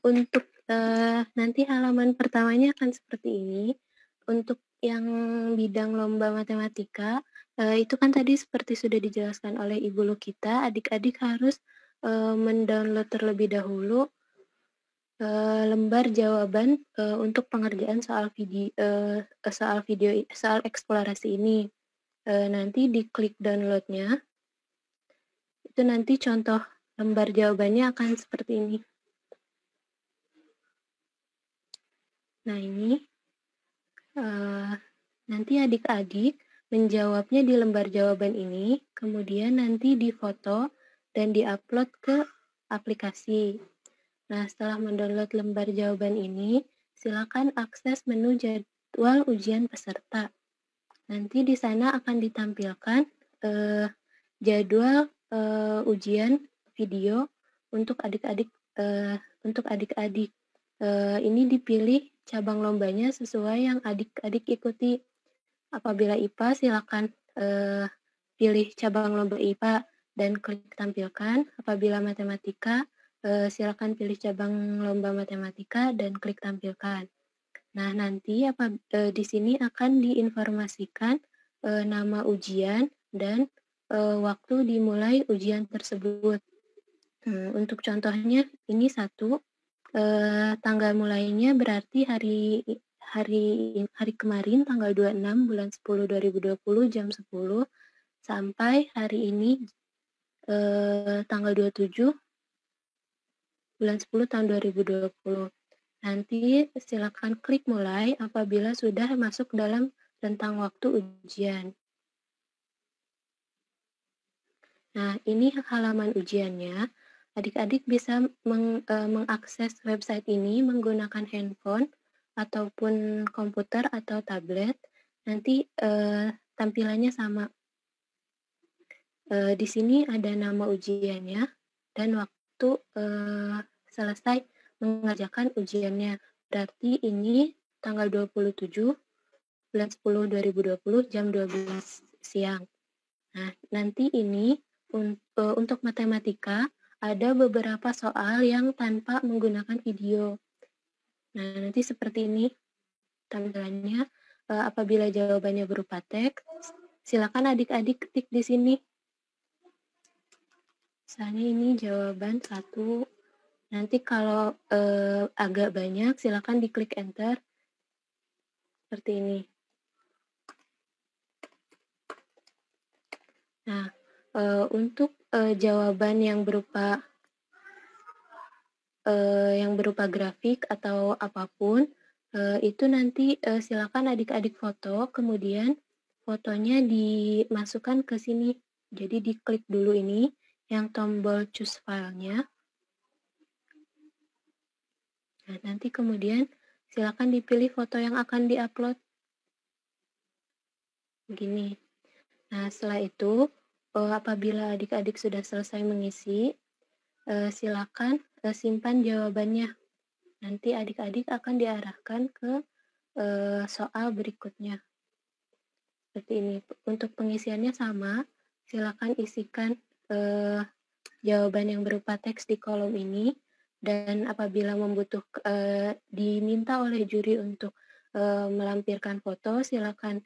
Untuk nanti halaman pertamanya akan seperti ini. Untuk yang bidang lomba matematika, itu kan tadi seperti sudah dijelaskan oleh Ibu Lukita, adik-adik harus mendownload terlebih dahulu lembar jawaban untuk pengerjaan soal soal eksplorasi ini. Nanti diklik downloadnya, itu nanti contoh lembar jawabannya akan seperti ini. Nah ini, nanti adik-adik menjawabnya di lembar jawaban ini, kemudian nanti difoto dan diupload ke aplikasi. Nah, setelah mendownload lembar jawaban ini, silakan akses menu jadwal ujian peserta. Nanti di sana akan ditampilkan jadwal ujian video untuk adik-adik. Ini dipilih cabang lombanya sesuai yang adik-adik ikuti. Apabila IPA, silakan pilih cabang lomba IPA dan klik tampilkan. Apabila matematika, silakan pilih cabang lomba matematika dan klik tampilkan. Nah, nanti di sini akan diinformasikan nama ujian dan waktu dimulai ujian tersebut. Untuk contohnya ini tanggal mulainya berarti hari kemarin tanggal 26 bulan 10 2020 jam 10 sampai hari ini tanggal 27 bulan 10 tahun 2020. Nanti silakan klik mulai apabila sudah masuk dalam rentang waktu ujian. Nah, ini halaman ujiannya. Adik-adik bisa mengakses website ini menggunakan handphone ataupun komputer atau tablet. Nanti tampilannya sama. Di sini ada nama ujiannya dan waktu selesai mengerjakan ujiannya. Berarti ini tanggal 27 bulan 10 2020 jam 12 siang. Nah, nanti ini untuk matematika ada beberapa soal yang tanpa menggunakan video. Nah, nanti seperti ini tampilannya. Apabila jawabannya berupa teks, silakan adik-adik ketik di sini. Misalnya ini jawaban 1. Nanti kalau agak banyak, silakan diklik enter. Seperti ini. Nah, untuk jawaban yang berupa grafik atau apapun, itu nanti silakan adik-adik foto, kemudian fotonya dimasukkan ke sini. Jadi diklik dulu ini, yang tombol choose file-nya. Nah, nanti kemudian silakan dipilih foto yang akan diupload. Begini. Nah, setelah itu, apabila adik-adik sudah selesai mengisi, silakan simpan jawabannya. Nanti adik-adik akan diarahkan ke soal berikutnya. Seperti ini. Untuk pengisiannya sama, silakan isikan jawaban yang berupa teks di kolom ini, dan apabila diminta oleh juri untuk melampirkan foto, silakan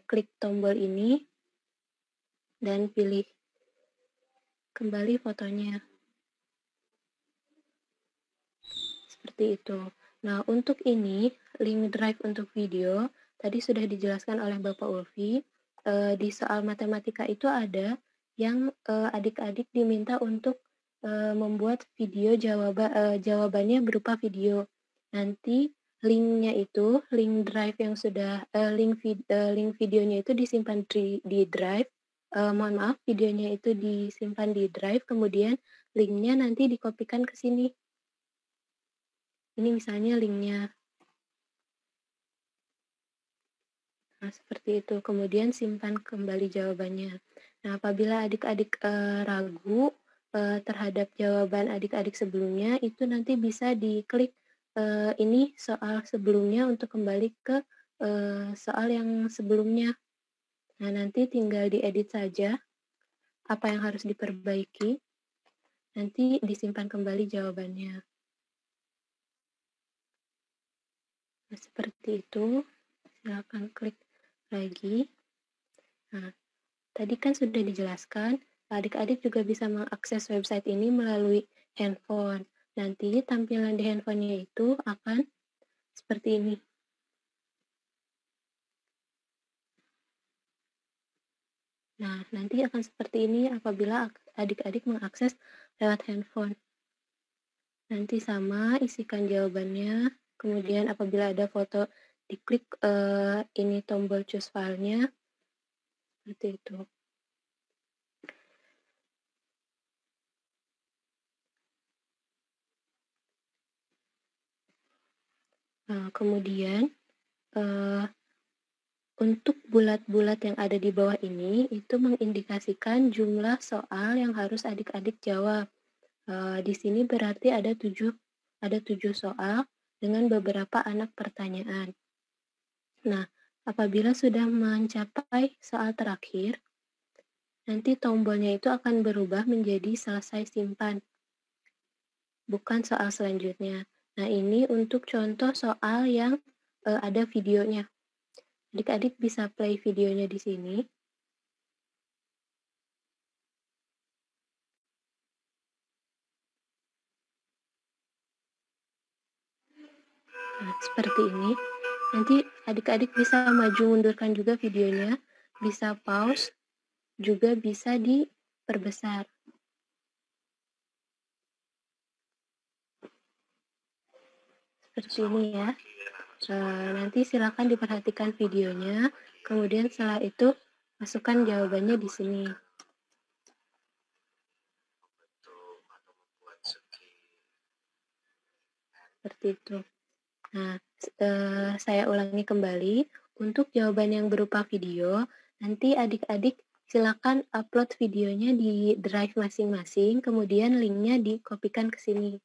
klik tombol ini dan pilih kembali fotonya. Seperti itu. Nah, untuk ini, link drive untuk video, tadi sudah dijelaskan oleh Bapak Ulfi. Di soal matematika itu ada yang adik-adik diminta untuk membuat video jawabannya berupa video. Nanti linknya itu, link drive yang sudah, link videonya itu disimpan di drive. Mohon maaf, videonya itu disimpan di drive, kemudian linknya nanti dikopikan ke sini. Ini misalnya linknya. Nah, seperti itu. Kemudian simpan kembali jawabannya. Nah, apabila adik-adik ragu terhadap jawaban adik-adik sebelumnya, itu nanti bisa diklik ini soal sebelumnya untuk kembali ke soal yang sebelumnya. Nah, nanti tinggal diedit saja apa yang harus diperbaiki. Nanti disimpan kembali jawabannya. Nah, seperti itu. Silakan klik lagi. Nah, tadi kan sudah dijelaskan, adik-adik juga bisa mengakses website ini melalui handphone. Nanti tampilan di handphonenya itu akan seperti ini. Nah, nanti akan seperti ini apabila adik-adik mengakses lewat handphone. Nanti sama, isikan jawabannya. Kemudian apabila ada foto, diklik ini tombol choose file-nya. Seperti itu. Nah, kemudian untuk bulat-bulat yang ada di bawah ini itu mengindikasikan jumlah soal yang harus adik-adik jawab. Di sini berarti ada 7 soal dengan beberapa anak pertanyaan. Nah, apabila sudah mencapai soal terakhir, nanti tombolnya itu akan berubah menjadi selesai simpan, bukan soal selanjutnya. Nah, ini untuk contoh soal yang ada videonya. Adik-adik bisa play videonya di sini. Nah, seperti ini. Nanti adik-adik bisa maju mundurkan juga videonya, bisa pause, juga bisa diperbesar. Seperti ini ya. Nanti silakan diperhatikan videonya, kemudian setelah itu masukkan jawabannya di sini. Seperti itu. Nah, saya ulangi kembali. Untuk jawaban yang berupa video, nanti adik-adik silakan upload videonya di drive masing-masing, kemudian linknya dikopikan ke sini.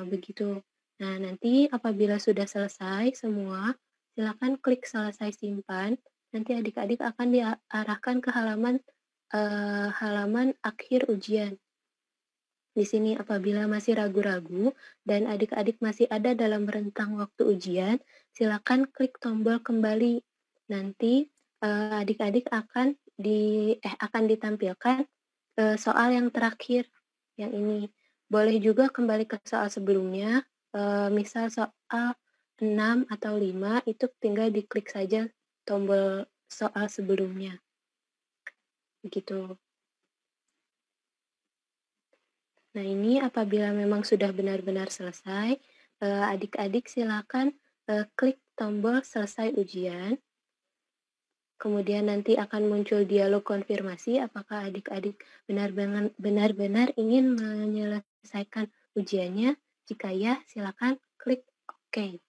Begitu. Nah, nanti apabila sudah selesai semua, silakan klik selesai simpan. Nanti adik-adik akan diarahkan ke halaman akhir ujian. Di sini apabila masih ragu-ragu dan adik-adik masih ada dalam rentang waktu ujian, silakan klik tombol kembali. Nanti adik-adik akan ditampilkan soal yang terakhir yang ini. Boleh juga kembali ke soal sebelumnya, misal soal 6 atau 5 itu tinggal diklik saja tombol soal sebelumnya. Begitu. Nah, ini apabila memang sudah benar-benar selesai, adik-adik silakan klik tombol selesai ujian. Kemudian nanti akan muncul dialog konfirmasi apakah adik-adik benar-benar ingin menyelesaikan ujiannya. Jika ya, silakan klik OK.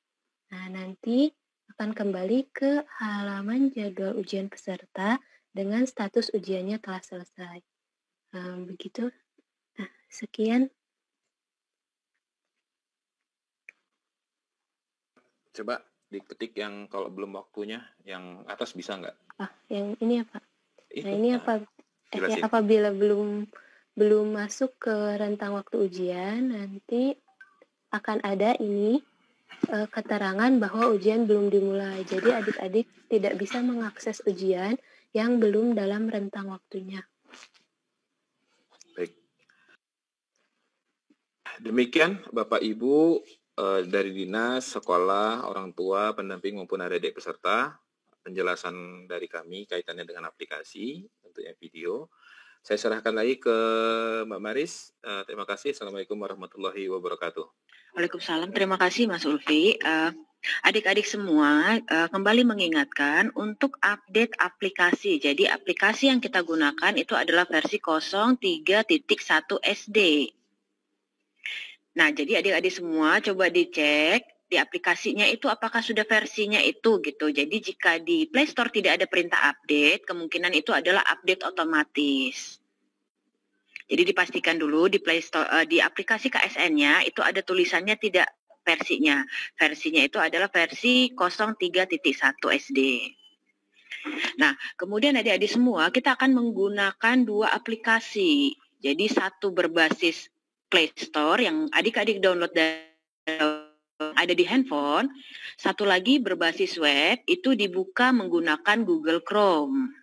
Nah, nanti akan kembali ke halaman jadwal ujian peserta dengan status ujiannya telah selesai. Begitu. Nah, sekian. Coba diketik yang kalau belum waktunya, yang atas bisa nggak? Yang ini ya Pak. Nah, ini jelasin. apabila belum masuk ke rentang waktu ujian, nanti akan ada ini keterangan bahwa ujian belum dimulai. Jadi adik-adik tidak bisa mengakses ujian yang belum dalam rentang waktunya. Baik. Demikian Bapak Ibu dari dinas, sekolah, orang tua, pendamping maupun adik-adik peserta, penjelasan dari kami kaitannya dengan aplikasi, tentunya video. Saya serahkan lagi ke Mbak Maris. Terima kasih. Assalamualaikum warahmatullahi wabarakatuh. Waalaikumsalam. Terima kasih Mas Ulfi. Adik-adik semua kembali mengingatkan untuk update aplikasi. Jadi aplikasi yang kita gunakan itu adalah versi 03.1 SD. Nah, jadi adik-adik semua coba dicek di aplikasinya itu apakah sudah versinya itu gitu. Jadi jika di Play Store tidak ada perintah update, kemungkinan itu adalah update otomatis. Jadi dipastikan dulu di Play Store di aplikasi KSN-nya itu ada tulisannya tidak versinya. Versinya itu adalah versi 03.1 SD. Nah, kemudian adik-adik semua kita akan menggunakan dua aplikasi. Jadi satu berbasis Play Store yang adik-adik download ada di handphone, satu lagi berbasis web itu dibuka menggunakan Google Chrome.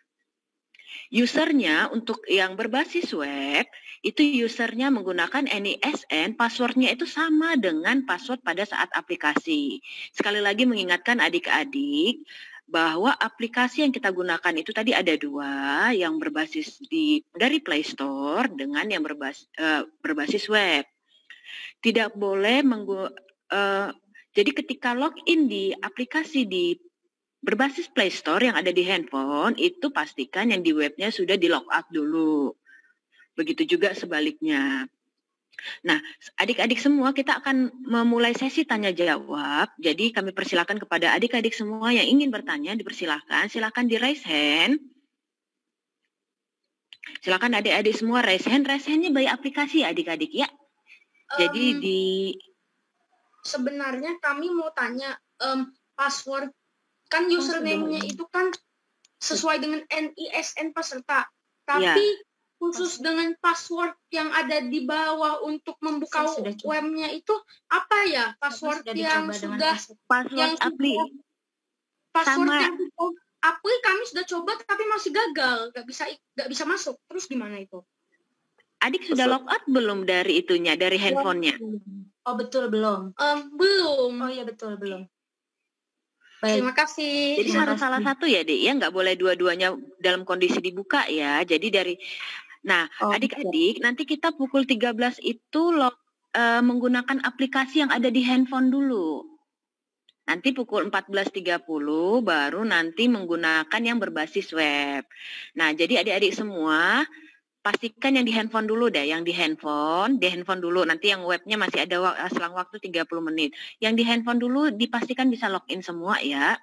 Usernya untuk yang berbasis web itu usernya menggunakan NISN, passwordnya itu sama dengan password pada saat aplikasi. Sekali lagi mengingatkan adik-adik bahwa aplikasi yang kita gunakan itu tadi ada dua, yang berbasis dari Play Store dengan yang berbasis web. Tidak boleh jadi ketika login di aplikasi di berbasis Play Store yang ada di handphone, itu pastikan yang di webnya sudah di log out dulu. Begitu juga sebaliknya. Nah, adik-adik semua kita akan memulai sesi tanya jawab. Jadi kami persilakan kepada adik-adik semua yang ingin bertanya, dipersilakan. Silakan di raise hand. Silakan adik-adik semua raise hand. Raise hand-nya by aplikasi adik-adik ya. Jadi sebenarnya kami mau tanya password kan username-nya itu kan sesuai dengan NISN peserta. Tapi khusus dengan password yang ada di bawah untuk membuka webnya itu apa ya password yang sudah password apli kami sudah coba tapi masih gagal, nggak bisa masuk. Terus gimana itu? Adik sudah log out belum dari itunya, dari handphonenya? Oh betul belum. Belum. Oh iya betul belum. Baik. Terima kasih. Jadi harus salah satu ya, Dek, ya, nggak boleh dua-duanya dalam kondisi dibuka ya. Jadi adik-adik nanti kita pukul 13 itu menggunakan aplikasi yang ada di handphone dulu. Nanti pukul 14.30 baru nanti menggunakan yang berbasis web. Nah, jadi adik-adik semua pastikan yang di handphone dulu deh, yang di handphone dulu. Nanti yang webnya masih ada selang waktu 30 menit. Yang di handphone dulu dipastikan bisa login semua ya.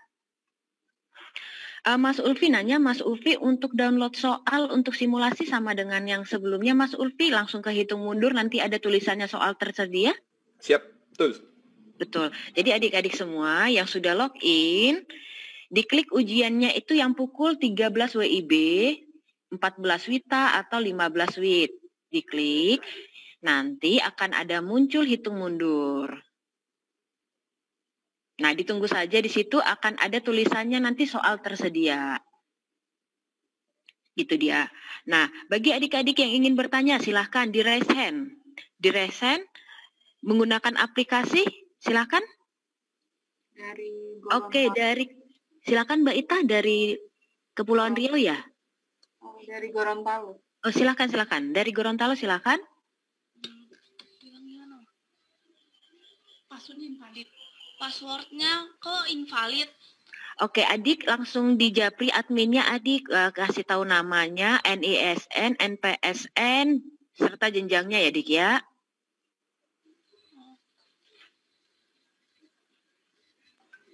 Mas Ulfi nanya, Mas Ulfi untuk download soal untuk simulasi sama dengan yang sebelumnya, Mas Ulfi langsung ke hitung mundur, nanti ada tulisannya soal tersedia? Siap, betul. Betul. Jadi adik-adik semua yang sudah login, diklik ujiannya itu yang pukul 13 WIB, 14 WITA atau 15 WIT. Diklik, nanti akan ada muncul hitung mundur. Nah, ditunggu saja di situ akan ada tulisannya nanti soal tersedia. Gitu dia. Nah, bagi adik-adik yang ingin bertanya silahkan di raise hand. Di raise hand menggunakan aplikasi, silahkan. Oke, silakan Mbak Ita dari Kepulauan Riau ya? Dari Gorontalo. Oh, silakan. Dari Gorontalo silakan. Passwordnya kok invalid? Oke, adik langsung di Japri adminnya, adik kasih tahu namanya, NISN, NPSN, serta jenjangnya ya, dik ya.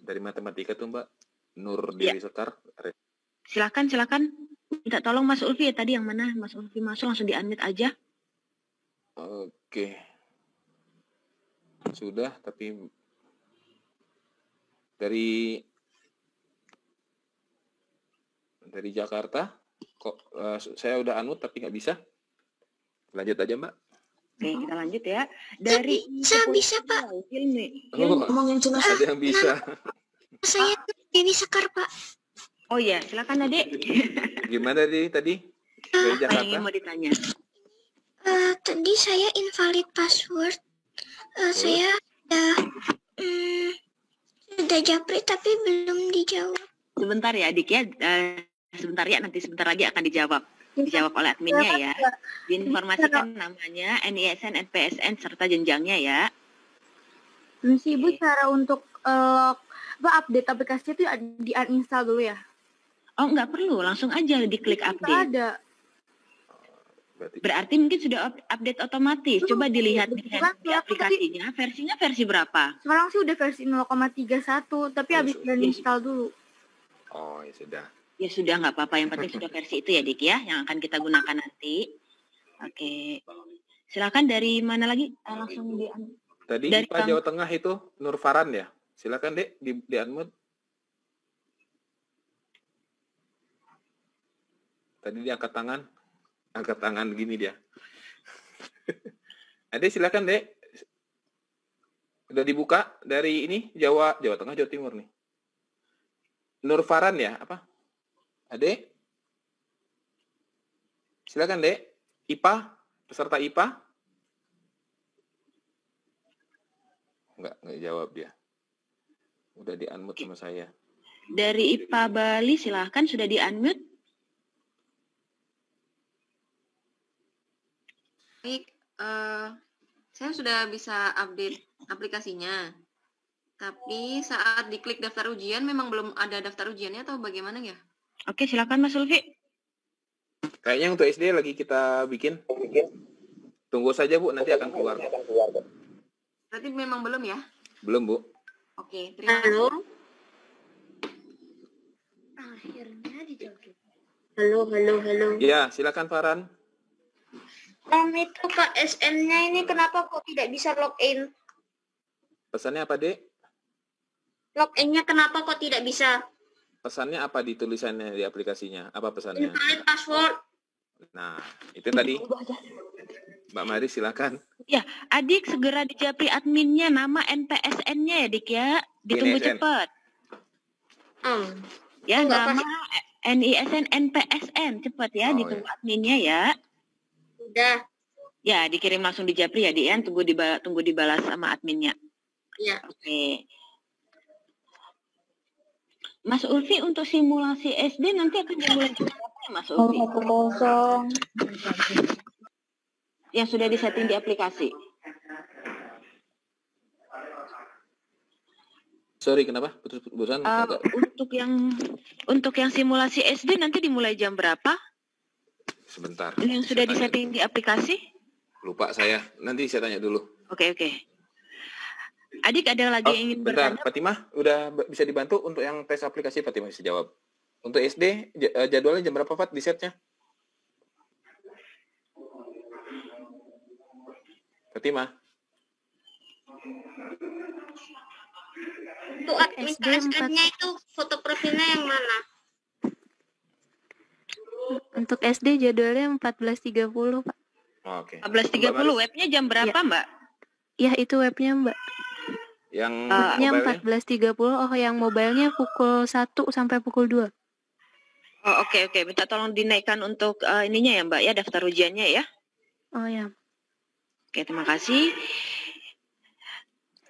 Dari matematika tuh Mbak, Nur Dewi Sekar. Silakan. Minta tolong Mas Ulfi ya, tadi yang mana? Mas Ulfi masuk langsung di-unmute aja. Oke. Sudah, tapi dari Jakarta kok saya udah unmute tapi nggak bisa. Lanjut aja Mbak. Oke, kita lanjut ya. Dari bisa Pak. Ngomong yang jelas. Ada yang bisa. Saya Dewi Sekar Pak. Oh ya, silakan Adik. Gimana tadi? Dari Jakarta. Apa yang mau ditanya? Tadi saya invalid password. Saya sudah japri tapi belum dijawab. Sebentar ya adik ya, nanti sebentar lagi akan dijawab oleh adminnya ya. Diinformasikan namanya, NISN, NPSN serta jenjangnya ya. Permisi Ibu, cara untuk update aplikasi itu di uninstall dulu ya? Oh nggak perlu, langsung aja diklik update. Ada. Berarti mungkin sudah update otomatis. Coba dilihat di aplikasinya, versinya versi berapa? Sekarang sih udah versi 0,31, tapi habis install dulu. Oh ya sudah. Ya sudah, nggak apa-apa. Yang penting sudah versi itu ya Dik ya, yang akan kita gunakan nanti. Oke. Silakan dari mana lagi? Langsung di. Tadi dari IPA Jawa Tengah itu Nur Faran ya. Silakan Dek di unmute. Tadi dia angkat tangan gini dia. Adek silakan Dek. Udah dibuka dari ini Jawa Tengah, Jawa Timur nih. Nur Faran ya, apa? Adek? Silakan Dek. IPA, peserta IPA? Enggak jawab dia. Udah di-unmute sama saya. Dari IPA Bali silahkan, sudah di-unmute. Baik, saya sudah bisa update aplikasinya. Tapi saat diklik daftar ujian memang belum ada daftar ujiannya atau bagaimana ya? Oke, silakan Mas Ulfi. Kayaknya untuk SD lagi kita bikin. Tunggu saja Bu, nanti akan keluar. Berarti memang belum ya? Belum Bu. Oke, terima kasih. Akhirnya dijawab. Halo. Ya, silakan Farhan. Itu KSN-nya ini kenapa kok tidak bisa login? Pesannya apa, Dek? Login-nya kenapa kok tidak bisa? Pesannya apa di tulisannya di aplikasinya? Apa pesannya? Invalid password. Nah, itu tadi. Mbak Mari silakan. Ya, adik segera dijapri adminnya, nama NPSN-nya ya, Dik ya. Ditunggu cepat. Ya, nama NISN NPSN cepat ya, ditunggu adminnya ya. Udah. Ya, dikirim langsung di Japri ya, Dian. Tunggu dibalas sama adminnya. Iya. Oke. Mas Ulfi untuk simulasi SD nanti akan dimulai berapa ya, Mas Ulfi? 1-0. Yang sudah disetting di aplikasi. Sorry, kenapa? Putus-putusan? Untuk yang simulasi SD nanti dimulai jam berapa? Sebentar. Yang sudah disetting di aplikasi? Lupa saya. Nanti saya tanya dulu. Oke. Adik ada lagi yang ingin bentar, bertanya? Fatimah, udah bisa dibantu untuk yang tes aplikasi? Fatimah bisa jawab. Untuk SD jadwalnya jam berapa, Fat, di setnya? Fatima. Untuk admin KSN-nya itu foto profilnya yang mana? Untuk SD jadwalnya 14.30, Pak. Oke. 14.30, webnya jam berapa, Ya. Mbak? Ya, itu webnya, Mbak. Yang Webnya mobilenya? 14.30. Oh, yang mobilenya pukul 1 sampai pukul 2. Oh, oke. Minta tolong dinaikkan untuk ininya ya, Mbak, ya, daftar ujiannya ya. Oh ya. Oke, terima kasih.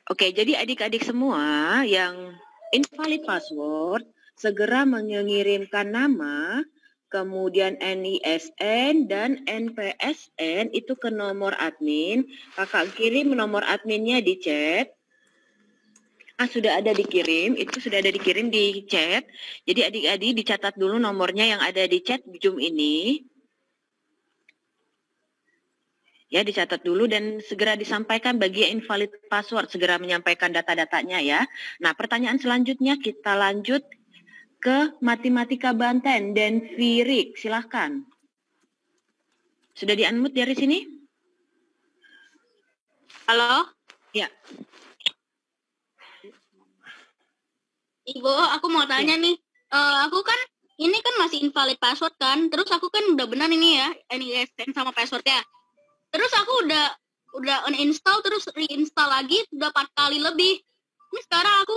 Oke, jadi adik-adik semua yang invalid password, segera mengirimkan nama, kemudian NISN dan NPSN itu ke nomor admin. Kakak kirim nomor adminnya di chat. Sudah ada dikirim, itu sudah ada dikirim di chat. Jadi adik-adik dicatat dulu nomornya yang ada di chat Zoom ini. Ya, dicatat dulu dan segera disampaikan bagi yang invalid password, segera menyampaikan data-datanya ya. Nah, pertanyaan selanjutnya kita lanjut ke Matematika Banten dan Firik, silahkan. Sudah di-unmute dari sini? Halo? Ya. Ibu, aku mau tanya nih. Aku kan, ini kan masih invalid password kan. Terus aku kan udah benar ini ya, NISN sama passwordnya. Terus aku udah uninstall terus reinstall lagi udah 4 kali lebih. Ini sekarang aku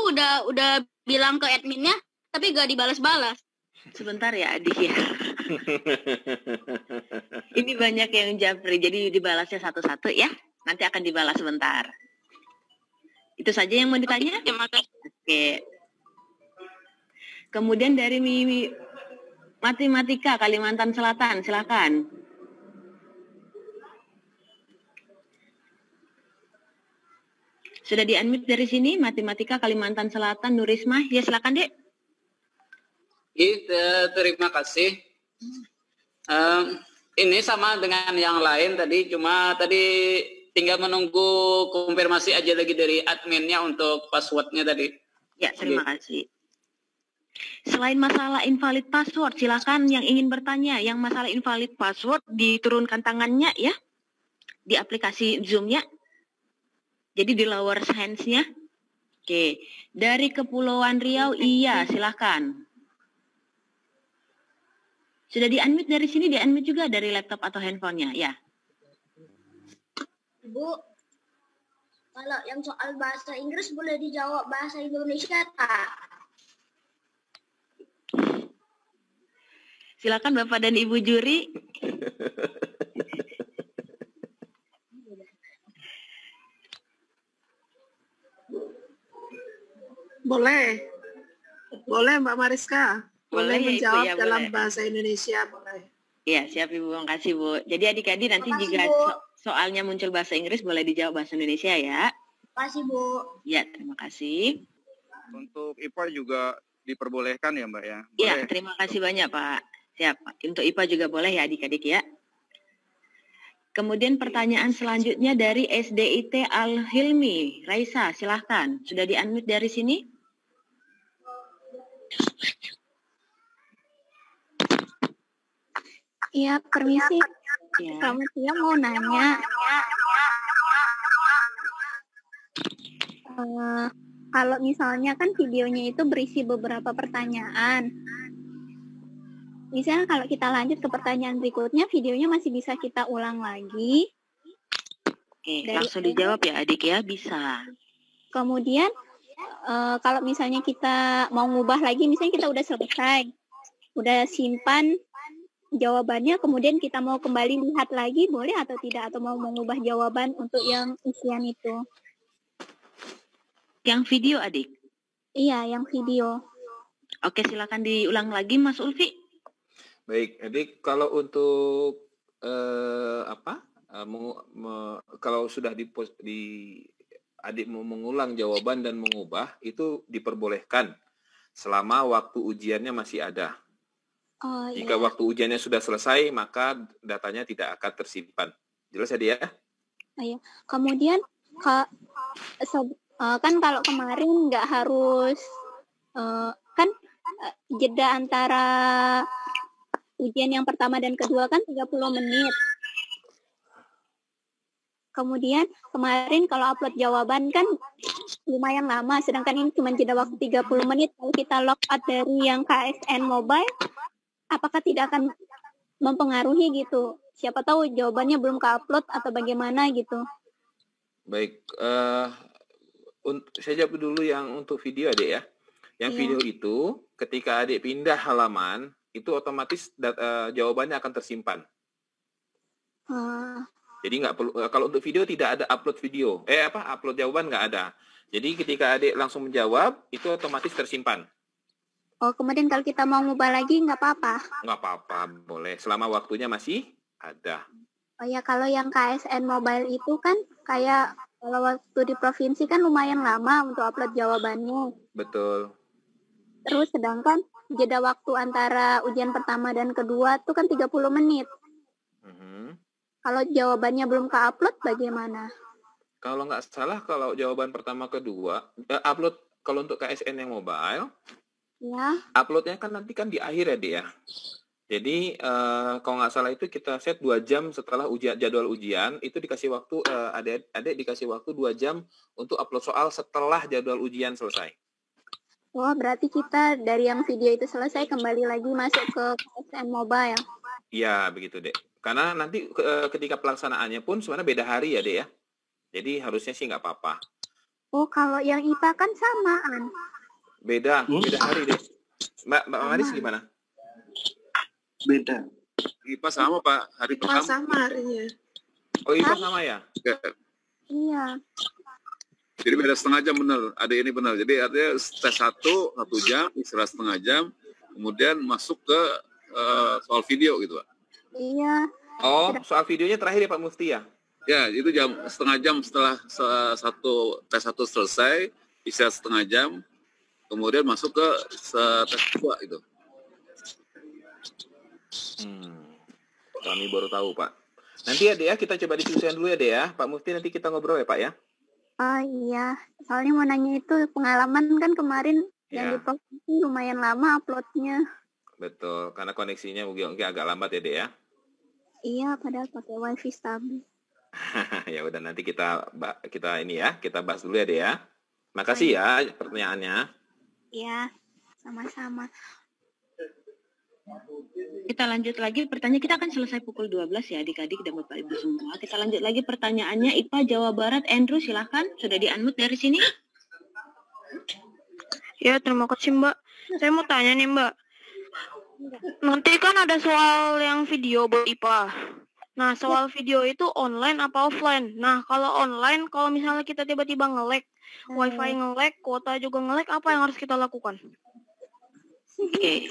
udah bilang ke adminnya tapi gak dibalas-balas. Sebentar ya adik ya. Ini banyak yang japri, jadi dibalasnya satu-satu ya. Nanti akan dibalas sebentar. Itu saja yang mau ditanya? Oke, terima kasih. Oke. Kemudian dari Matematika Kalimantan Selatan, silakan. Sudah di-unmute dari sini, Matematika Kalimantan Selatan, Nurisma. Ya, silakan, Dek. Terima kasih. Ini sama dengan yang lain tadi, cuma tadi tinggal menunggu konfirmasi aja lagi dari adminnya untuk passwordnya tadi. Ya, terima kasih. Selain masalah invalid password, silakan yang ingin bertanya. Yang masalah invalid password diturunkan tangannya ya di aplikasi Zoom-nya. Jadi di lower hands-nya. Oke, dari Kepulauan Riau, iya, silakan. Sudah di-unmute dari sini, di-unmute juga dari laptop atau handphonenya, ya. Bu, kalau yang soal bahasa Inggris boleh dijawab bahasa Indonesia tak? Silakan Bapak dan Ibu juri. Boleh Mbak Mariska. Boleh Ya, menjawab Ibu, ya, dalam boleh. bahasa Indonesia, boleh. Ya, siap Ibu, makasih Bu. Jadi adik-adik nanti jika soalnya muncul bahasa Inggris boleh dijawab bahasa Indonesia ya. Terima kasih Bu. Ya, terima kasih. Untuk IPA juga diperbolehkan ya Mbak ya? Iya, Boleh. terima kasih banyak Pak. Siap, untuk IPA juga boleh ya adik-adik ya. Kemudian pertanyaan selanjutnya dari SDIT Al-Hilmi. Raisa, silahkan. Sudah di-unmute dari sini? Iya, permisi. Ya. Selamat siang, mau nanya. Kalau misalnya kan videonya itu berisi beberapa pertanyaan. Misalnya kalau kita lanjut ke pertanyaan berikutnya, videonya masih bisa kita ulang lagi. Oke, langsung dijawab ya adik ya, bisa. Kemudian kalau misalnya kita mau ngubah lagi, misalnya kita udah selesai, udah simpan jawabannya, kemudian kita mau kembali lihat lagi, boleh atau tidak? Atau mau mengubah jawaban untuk yang isian itu? Yang video adik? Iya, yang video. Oke, silakan diulang lagi Mas Ulfi. Baik, adik, kalau untuk kalau sudah adik mau mengulang jawaban dan mengubah, itu diperbolehkan selama waktu ujiannya masih ada. Oh, Jika iya. waktu ujiannya sudah selesai, maka datanya tidak akan tersimpan. Jelas ya dia? Oh, iya. Kemudian kan kalau kemarin nggak harus kan jeda antara ujian yang pertama dan kedua kan 30 menit. Kemudian kemarin kalau upload jawaban kan lumayan lama, sedangkan ini cuma jeda waktu 30 menit. Kalau kita log out dari yang KSN Mobile, apakah tidak akan mempengaruhi gitu? Siapa tahu jawabannya belum ke-upload atau bagaimana gitu. Baik, saya jawab dulu yang untuk video adik ya. Yang video itu ketika adik pindah halaman, itu otomatis jawabannya akan tersimpan. Jadi nggak perlu, kalau untuk video tidak ada upload video, upload jawaban nggak ada. Jadi ketika adik langsung menjawab, itu otomatis tersimpan. Oh, kemudian kalau kita mau ngubah lagi nggak apa-apa? Nggak apa-apa, boleh. Selama waktunya masih ada. Oh ya, kalau yang KSN Mobile itu kan kayak kalau waktu di provinsi kan lumayan lama untuk upload jawabannya. Betul. Terus sedangkan jeda waktu antara ujian pertama dan kedua itu kan 30 menit. Kalau jawabannya belum ke-upload bagaimana? Kalau nggak salah, kalau jawaban pertama kedua, upload kalau untuk KSN yang mobile, ya, uploadnya kan nanti kan di akhir ya, Dek ya. Jadi kalau nggak salah itu kita set 2 jam setelah jadwal ujian, itu dikasih waktu, adik dikasih waktu 2 jam untuk upload soal setelah jadwal ujian selesai. Oh, berarti kita dari yang video itu selesai kembali lagi masuk ke KSN Mobile. Iya, begitu, Dek. Karena nanti ketika pelaksanaannya pun sebenarnya beda hari ya, Dek ya. Jadi harusnya sih nggak apa-apa. Oh, kalau yang IPA kan samaan. Beda hari, Dek. Mbak Maris gimana? Beda. IPA sama, Pak. Hari pertama. IPA sama harinya. Oh, IPA sama ya? Iya. Jadi beda setengah jam benar. Ada ini benar. Jadi artinya tes 1 jam, istirahat setengah jam, kemudian masuk ke soal video gitu, Pak. Iya. Oh, soal videonya terakhir ya Pak Mufti ya? Ya, itu setengah jam setelah tes 1 selesai, istirahat setengah jam, kemudian masuk ke tes 2 itu. Kami baru tahu, Pak. Nanti ya, Dek ya, kita coba diskusikan dulu ya, Dek ya. Pak Mufti nanti kita ngobrol ya, Pak ya. Oh iya, soalnya mau nanya itu pengalaman kan kemarin yang di provinsi lumayan lama uploadnya. Betul, karena koneksinya mungkin agak lambat ya, Dek ya. Iya, padahal pakai wifi stabil. Ya udah nanti kita ini ya, kita bahas dulu ya, Dek ya. Makasih ya pertanyaannya. Iya, sama-sama. Kita lanjut lagi, pertanyaan kita akan selesai pukul 12 ya adik-adik dan Bapak Ibu semua. Kita lanjut lagi pertanyaannya, IPA Jawa Barat, Andrew silahkan, sudah di-unmute dari sini. Ya, terima kasih Mbak. Saya mau tanya nih Mbak, nanti kan ada soal yang video buat IPA. Nah, soal video itu online apa offline? Nah, kalau online, kalau misalnya kita tiba-tiba nge-lag, wifi nge-lag, kuota juga nge-lag, apa yang harus kita lakukan? Oke.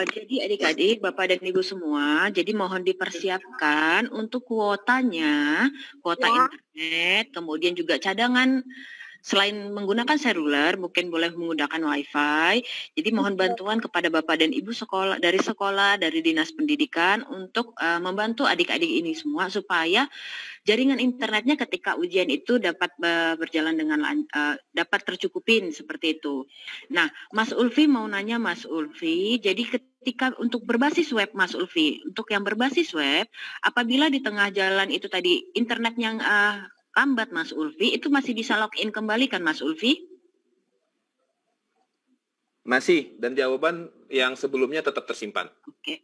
Jadi adik-adik, Bapak dan Ibu semua, jadi mohon dipersiapkan untuk kuotanya, kuota internet, kemudian juga cadangan. Selain menggunakan seluler, mungkin boleh menggunakan wifi. Jadi mohon bantuan kepada Bapak dan Ibu sekolah, dari Dinas Pendidikan untuk membantu adik-adik ini semua supaya jaringan internetnya ketika ujian itu dapat berjalan dengan dapat tercukupin seperti itu. Nah, Mas Ulfi mau nanya Mas Ulfi, jadi ketika untuk berbasis web Mas Ulfi, untuk yang berbasis web, apabila di tengah jalan itu tadi internet yang lambat Mas Ulfi, itu masih bisa login kembali kan Mas Ulfi? Masih, dan jawaban yang sebelumnya tetap tersimpan. Oke.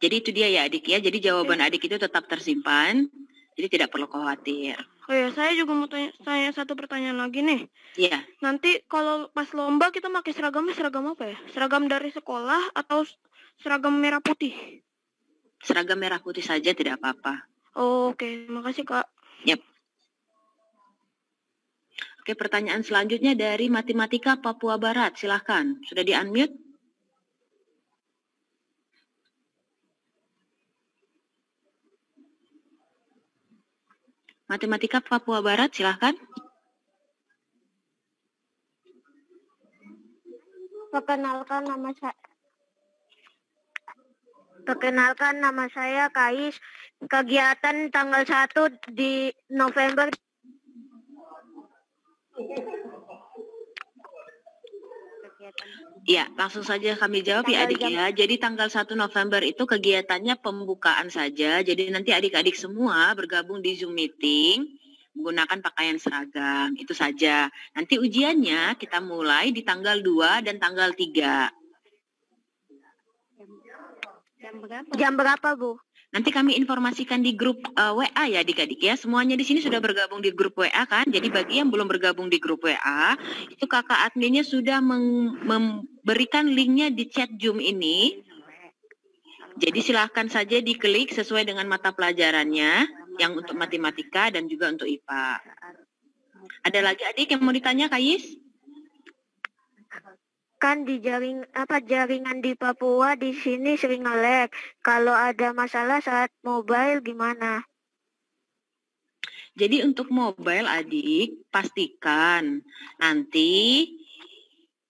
Jadi itu dia ya adik ya, jadi jawaban adik itu tetap tersimpan, jadi tidak perlu khawatir. Oh ya, saya juga mau tanya satu pertanyaan lagi nih. Iya. Nanti kalau pas lomba kita pakai seragamnya seragam apa ya? Seragam dari sekolah atau seragam merah putih? Seragam merah putih saja tidak apa-apa. Oh, oke, makasih Kak. Yap. Oke, pertanyaan selanjutnya dari Matematika Papua Barat. Silahkan, sudah di-unmute? Matematika Papua Barat, silahkan. Perkenalkan nama saya Kais. Kegiatan tanggal 1 di November. Ya, langsung saja kami jawab ya adik ya. Jadi tanggal 1 November itu kegiatannya pembukaan saja. Jadi nanti adik-adik semua bergabung di Zoom meeting menggunakan pakaian seragam. Itu saja. Nanti ujiannya kita mulai di tanggal 2 dan tanggal 3. Jam berapa, Bu? Nanti kami informasikan di grup WA ya adik-adik ya. Semuanya di sini sudah bergabung di grup WA kan. Jadi bagi yang belum bergabung di grup WA, itu kakak adminnya sudah memberikan linknya di chat Zoom ini. Jadi silahkan saja diklik sesuai dengan mata pelajarannya, yang untuk matematika dan juga untuk IPA. Ada lagi adik yang mau ditanya, Kais? Kan di jaringan di Papua di sini sering nge-lag. Kalau ada masalah saat mobile gimana? Jadi untuk mobile adik, pastikan nanti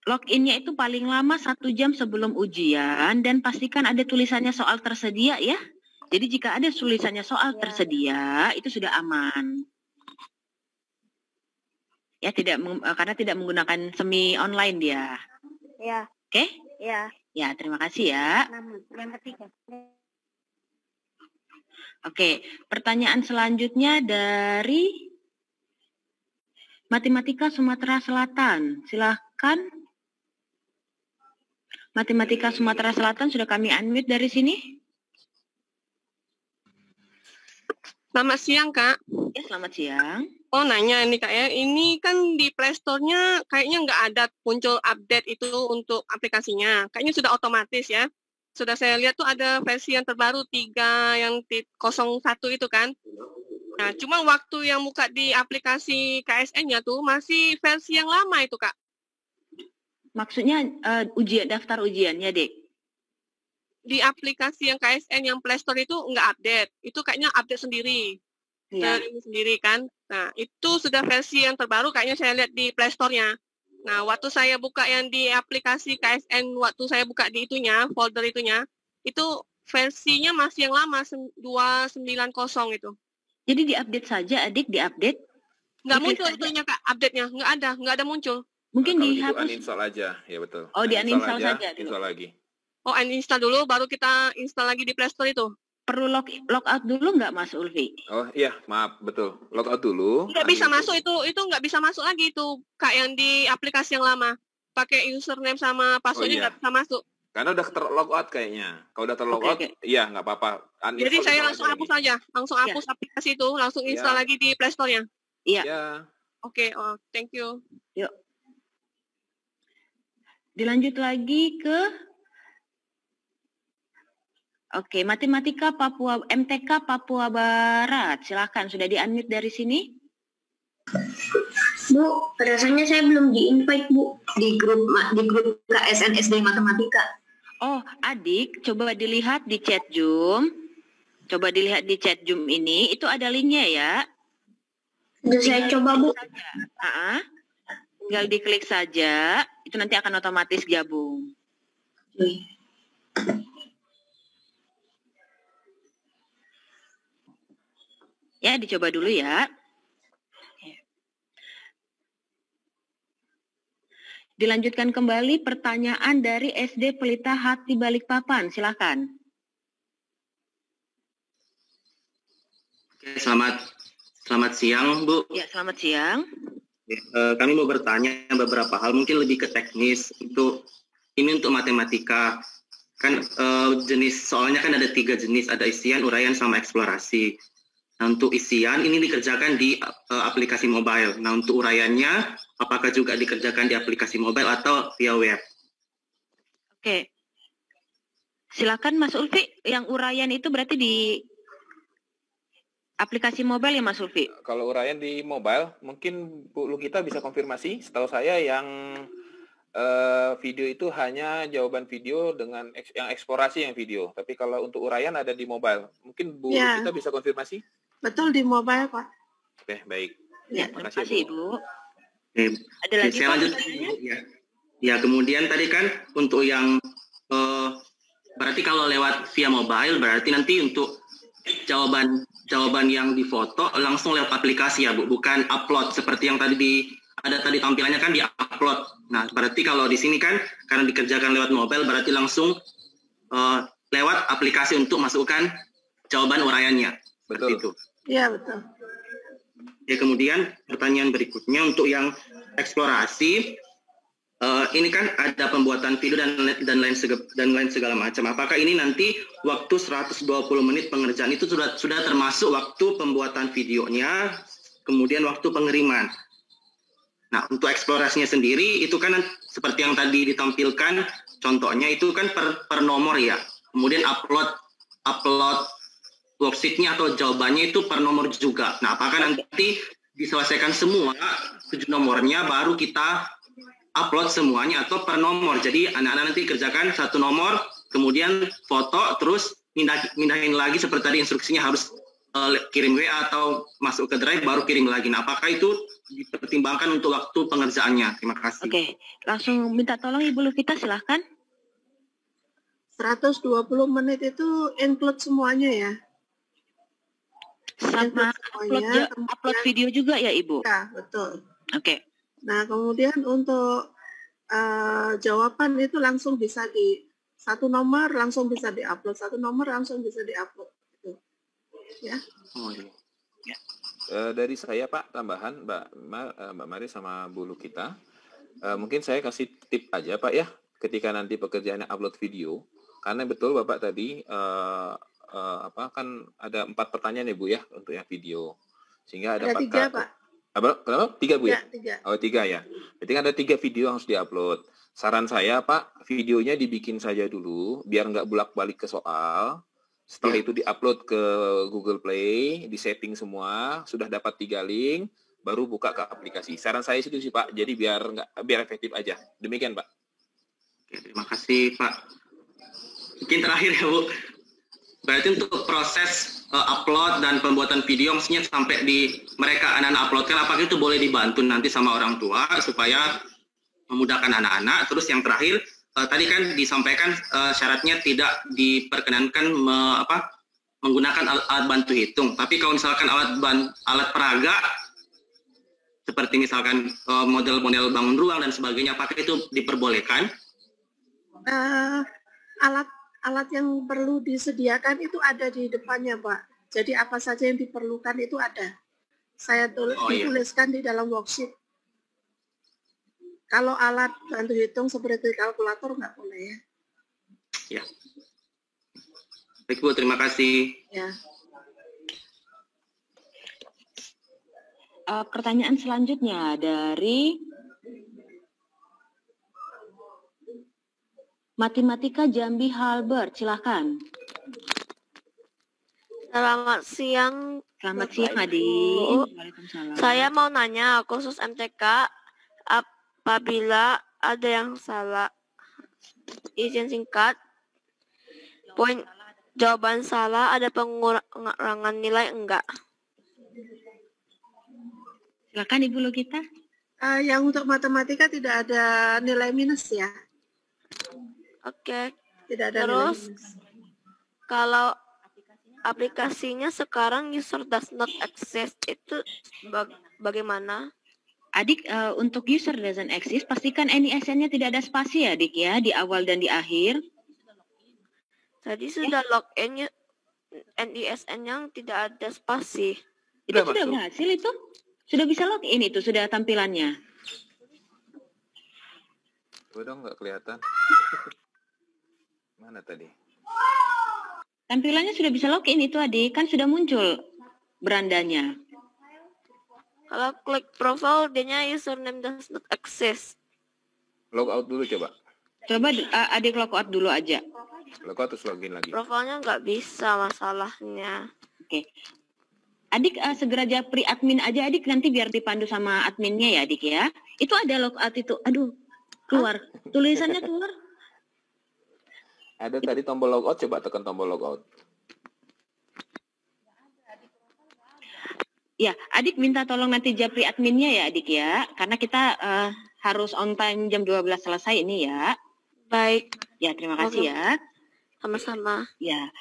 login-nya itu paling lama 1 jam sebelum ujian dan pastikan ada tulisannya soal tersedia ya. Jadi jika ada tulisannya soal tersedia, itu sudah aman. Ya, karena tidak menggunakan semi online dia. Ya. Oke? Ya. Ya, terima kasih ya. Yang ketiga. Oke, pertanyaan selanjutnya dari Matematika Sumatera Selatan. Silakan. Matematika Sumatera Selatan sudah kami unmute dari sini. Selamat siang, Kak. Ya, selamat siang. Oh, nanya nih, Kak ya. Ini kan di Play Store-nya kayaknya nggak ada muncul update itu untuk aplikasinya. Kayaknya sudah otomatis ya. Sudah saya lihat tuh ada versi yang terbaru 3.01 itu kan. Nah, cuma waktu yang buka di aplikasi KSN-nya tuh masih versi yang lama itu, Kak. Maksudnya daftar ujiannya, Dek? Di aplikasi yang KSN yang Play Store itu nggak update. Itu kayaknya update sendiri. Ya. Ini sendiri kan. Nah, itu sudah versi yang terbaru kayaknya saya lihat di Play Store-nya. Nah, waktu saya buka yang di aplikasi KSN, waktu saya buka di itunya, folder itunya, itu versinya masih yang lama, 290 itu. Jadi diupdate saja, adik, diupdate? Nggak muncul itunya, Kak, update-nya. Nggak ada muncul. Mungkin Kalau dihapus. gitu uninstall aja, ya betul. Oh, di-uninstall saja. Install lagi. Oh, uninstall dulu, baru kita install lagi di Play Store itu. Perlu logout dulu nggak, Mas Ulfi? Oh iya, maaf, betul. Logout dulu. Nggak bisa masuk itu nggak bisa masuk lagi itu, Kak, yang di aplikasi yang lama. Pakai username sama passwordnya nggak bisa masuk. Karena udah terlogout kayaknya. Kalau udah terlogout, iya nggak apa-apa. Jadi saya langsung hapus aja, hapus aplikasi itu, langsung install lagi di Play Store-nya. Iya. Oke, thank you. Yuk. Dilanjut lagi ke Matematika Papua, MTK Papua Barat. Silakan, sudah di-unmute dari sini. Bu, rasanya saya belum di-invite, Bu, di grup KSN SD Matematika. Oh, adik, coba dilihat di chat Zoom. Coba dilihat di chat Zoom ini, itu ada linknya ya. Sudah saya coba, Bu. Tinggal diklik saja, itu nanti akan otomatis gabung. Ya, dicoba dulu ya. Dilanjutkan kembali pertanyaan dari SD Pelita Hati Balikpapan. Silakan. Selamat siang, Bu. Ya, selamat siang. Kami mau bertanya beberapa hal, mungkin lebih ke teknis. Ini untuk matematika. Kan soalnya kan ada 3 jenis, ada isian, uraian, sama eksplorasi. Nah, untuk isian ini dikerjakan di aplikasi mobile. Nah, untuk uraiannya, apakah juga dikerjakan di aplikasi mobile atau via web? Oke. Silakan Mas Ulfi, yang uraian itu berarti di aplikasi mobile ya Mas Ulfi? Kalau uraian di mobile, mungkin Bu Lukita bisa konfirmasi. Setahu saya yang video itu hanya jawaban video dengan yang eksplorasi yang video. Tapi kalau untuk uraian ada di mobile. Mungkin Bu Lukita bisa konfirmasi? Betul, di mobile, Pak. Oke, baik. Ya, terima kasih, Bu. Ada lagi, saya Pak, lanjut. Ya, kemudian tadi kan untuk yang berarti kalau lewat via mobile berarti nanti untuk jawaban yang difoto langsung lewat aplikasi ya, Bu, bukan upload seperti yang tadi di ada tadi tampilannya kan di-upload. Nah, berarti kalau di sini kan karena dikerjakan lewat mobile, berarti langsung lewat aplikasi untuk masukkan jawaban uraiannya. Betul. Itu. Iya, betul. Ya, kemudian pertanyaan berikutnya untuk yang eksplorasi, ini kan ada pembuatan video dan lain segala macam. Apakah ini nanti waktu 120 menit pengerjaan itu sudah termasuk waktu pembuatan videonya, kemudian waktu pengiriman? Nah, untuk eksplorasinya sendiri itu kan seperti yang tadi ditampilkan contohnya itu kan per nomor ya. Kemudian upload worksheet-nya atau jawabannya itu per nomor juga. Nah, apakah nanti diselesaikan semua 7 nomornya baru kita upload semuanya atau per nomor? Jadi anak-anak nanti kerjakan 1 nomor, kemudian foto, terus mindahin lagi seperti tadi instruksinya harus kirim WA atau masuk ke Drive baru kirim lagi. Nah, apakah itu dipertimbangkan untuk waktu pengerjaannya? Terima kasih. Oke, langsung minta tolong Ibu Luvita, silahkan. 120 menit itu include semuanya ya? Sama upload video juga ya Ibu? Ya, betul. Oke. Nah, kemudian untuk jawaban itu langsung bisa di 1 nomor langsung bisa diupload, 1 nomor langsung bisa diupload. Gitu. Ya. Oh iya. Ya. Dari saya Pak, tambahan Mbak Mari sama Bu Lukita. Mungkin saya kasih tip aja Pak ya, ketika nanti pekerjaannya upload video. Karena betul Bapak tadi kan ada 4 pertanyaan ya Bu ya untuk yang video. Sehingga ada 4 3 Pak. Kenapa? 3 Bu ya? 3. Oh 3 ya. Berarti kan ada 3 video yang harus diupload. Saran saya Pak, videonya dibikin saja dulu biar nggak bolak-balik ke soal. Setelah itu diupload ke Google Play, disetting semua, sudah dapat 3 link, baru buka ke aplikasi. Saran saya itu sih Pak, jadi biar efektif aja. Demikian Pak. Oke, terima kasih Pak. Mungkin terakhir ya Bu. Berarti untuk proses upload dan pembuatan video maksudnya sampai di mereka anak-anak uploadkan, apakah itu boleh dibantu nanti sama orang tua supaya memudahkan anak-anak? Terus yang terakhir tadi kan disampaikan syaratnya tidak diperkenankan menggunakan alat bantu hitung. Tapi kalau misalkan alat peraga seperti misalkan model-model bangun ruang dan sebagainya, apakah itu diperbolehkan? Alat yang perlu disediakan itu ada di depannya, Pak. Jadi apa saja yang diperlukan itu ada. Saya dituliskan di dalam worksheet. Kalau alat bantu hitung seperti kalkulator nggak boleh ya. Ya. Baik Bu, terima kasih. Ya. Pertanyaan selanjutnya dari Matematika Jambi Halbert, silakan. Selamat siang. Selamat siang Adik. Waalaikumsalam. Saya mau nanya khusus MTK, apabila ada yang salah, izin singkat, poin jawaban salah, ada pengurangan nilai enggak? Silakan Ibu Lukita. Yang untuk matematika tidak ada nilai minus ya. Oke. Tidak ada terus nilai minus. Kalau aplikasinya sekarang user does not access itu bagaimana? Adik, untuk user doesn't exist, pastikan NISN-nya tidak ada spasi ya Adik ya, di awal dan di akhir. Tadi sudah login NISN yang tidak ada spasi. Itu sudah berhasil itu? Sudah bisa login itu, sudah tampilannya. Udah nggak kelihatan. Mana tadi? Tampilannya sudah bisa login itu Adik, kan sudah muncul berandanya. Kalau klik profile, dia username does not access. Logout dulu coba. Coba Adik logout dulu aja. Logout terus login lagi. Profilnya nggak bisa masalahnya. Oke. Adik segera japri admin aja Adik, nanti biar dipandu sama adminnya ya Adik ya. Itu ada logout itu. Aduh, keluar. Tulisannya keluar. Ada tadi tombol logout, coba tekan tombol logout. Ya, Adik minta tolong nanti japri adminnya ya Adik ya. Karena kita harus on time jam 12 selesai ini ya. Baik. Ya, terima kasih ya. Sama-sama. Ya.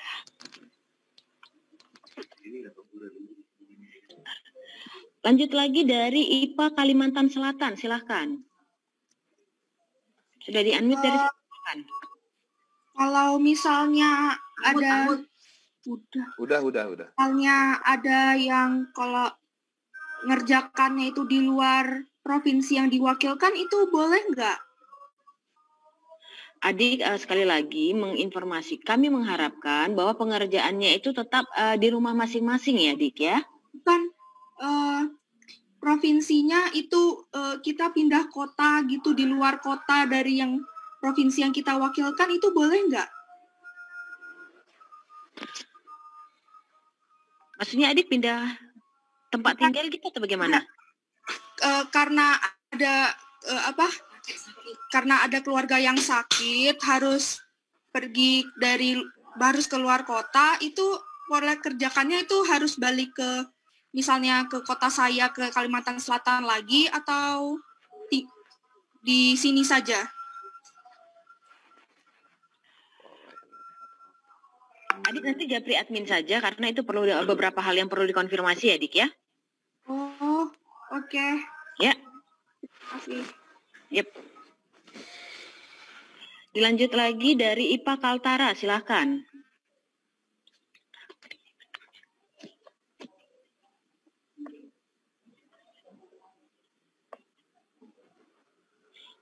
Lanjut lagi dari IPA Kalimantan Selatan, silahkan. Sudah di-unmute dari silakan. Kalau misalnya ada Udah. misalnya ada yang kalau ngerjakannya itu di luar provinsi yang diwakilkan, itu boleh nggak? Adik sekali lagi kami mengharapkan bahwa pengerjaannya itu tetap di rumah masing-masing ya, Dik ya. Bukan provinsinya itu kita pindah kota gitu, di luar kota dari yang provinsi yang kita wakilkan, itu boleh nggak? Maksudnya Adik pindah tempat tinggal gitu atau bagaimana? Karena ada karena ada keluarga yang sakit, harus harus keluar kota, itu pola kerjakannya itu harus balik ke misalnya ke kota saya, ke Kalimantan Selatan lagi, atau di sini saja? Adik nanti japri admin saja karena itu perlu beberapa hal yang perlu dikonfirmasi ya, Dik ya. Oh, oke. Ya. Terima kasih. Yep. Dilanjut lagi dari IPA Kaltara, silahkan.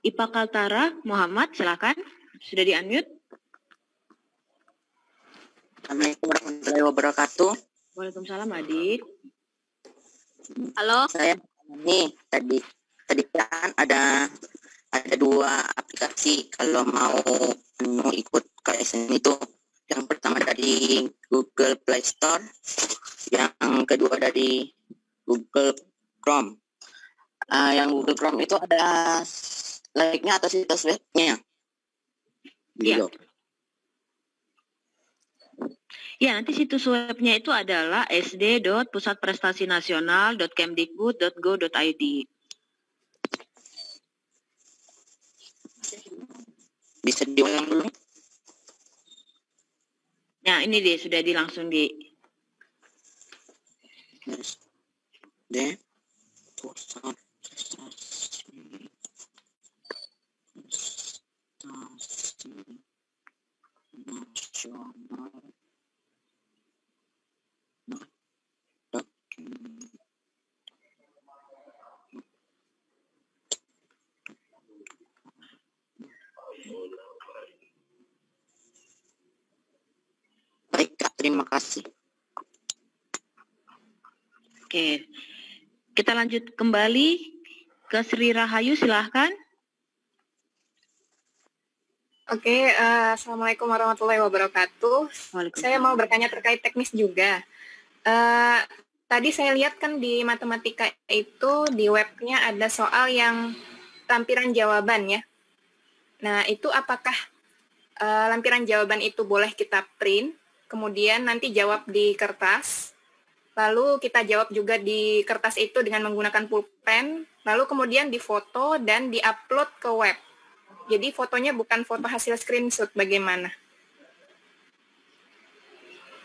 IPA Kaltara, Muhammad, silahkan. Sudah di-unmute. Assalamualaikum warahmatullahi wabarakatuh. Waalaikumsalam, Adik. Halo. Saya nih tadi kan ada 2 aplikasi kalau mau ikut KSN itu. Yang pertama dari Google Play Store, yang kedua dari Google Chrome. Yang Google Chrome itu ada link-nya atau situs webnya? Iya. Ya, nanti situs webnya itu adalah sd.pusatprestasi-nasional.kemdikbud.go.id. Bisa diulang dulu? Nah, ini dia sudah langsung di. SD Pusat Nasional. Baik, Kak, terima kasih. Oke, kita lanjut kembali ke Sri Rahayu, silahkan. Oke, Assalamualaikum warahmatullahi wabarakatuh. Saya mau bertanya terkait teknis juga. Tadi saya lihat kan di matematika itu di webnya ada soal yang lampiran jawaban ya. Nah, itu apakah lampiran jawaban itu boleh kita print, kemudian nanti jawab di kertas, lalu kita jawab juga di kertas itu dengan menggunakan pulpen, lalu kemudian difoto dan diupload ke web. Jadi fotonya bukan foto hasil screenshot, bagaimana?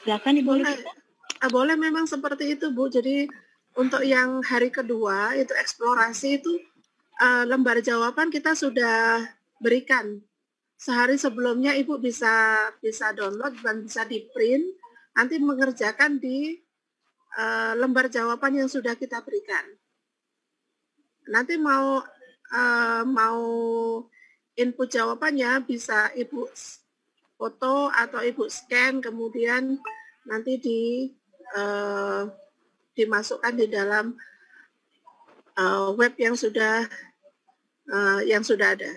Silakan Ibu. Boleh memang seperti itu, Bu. Jadi untuk yang hari kedua itu eksplorasi itu lembar jawaban kita sudah berikan. Sehari sebelumnya Ibu bisa download dan bisa di print, nanti mengerjakan di lembar jawaban yang sudah kita berikan. Nanti mau input jawabannya bisa Ibu foto atau Ibu scan, kemudian nanti dimasukkan di dalam web yang sudah ada.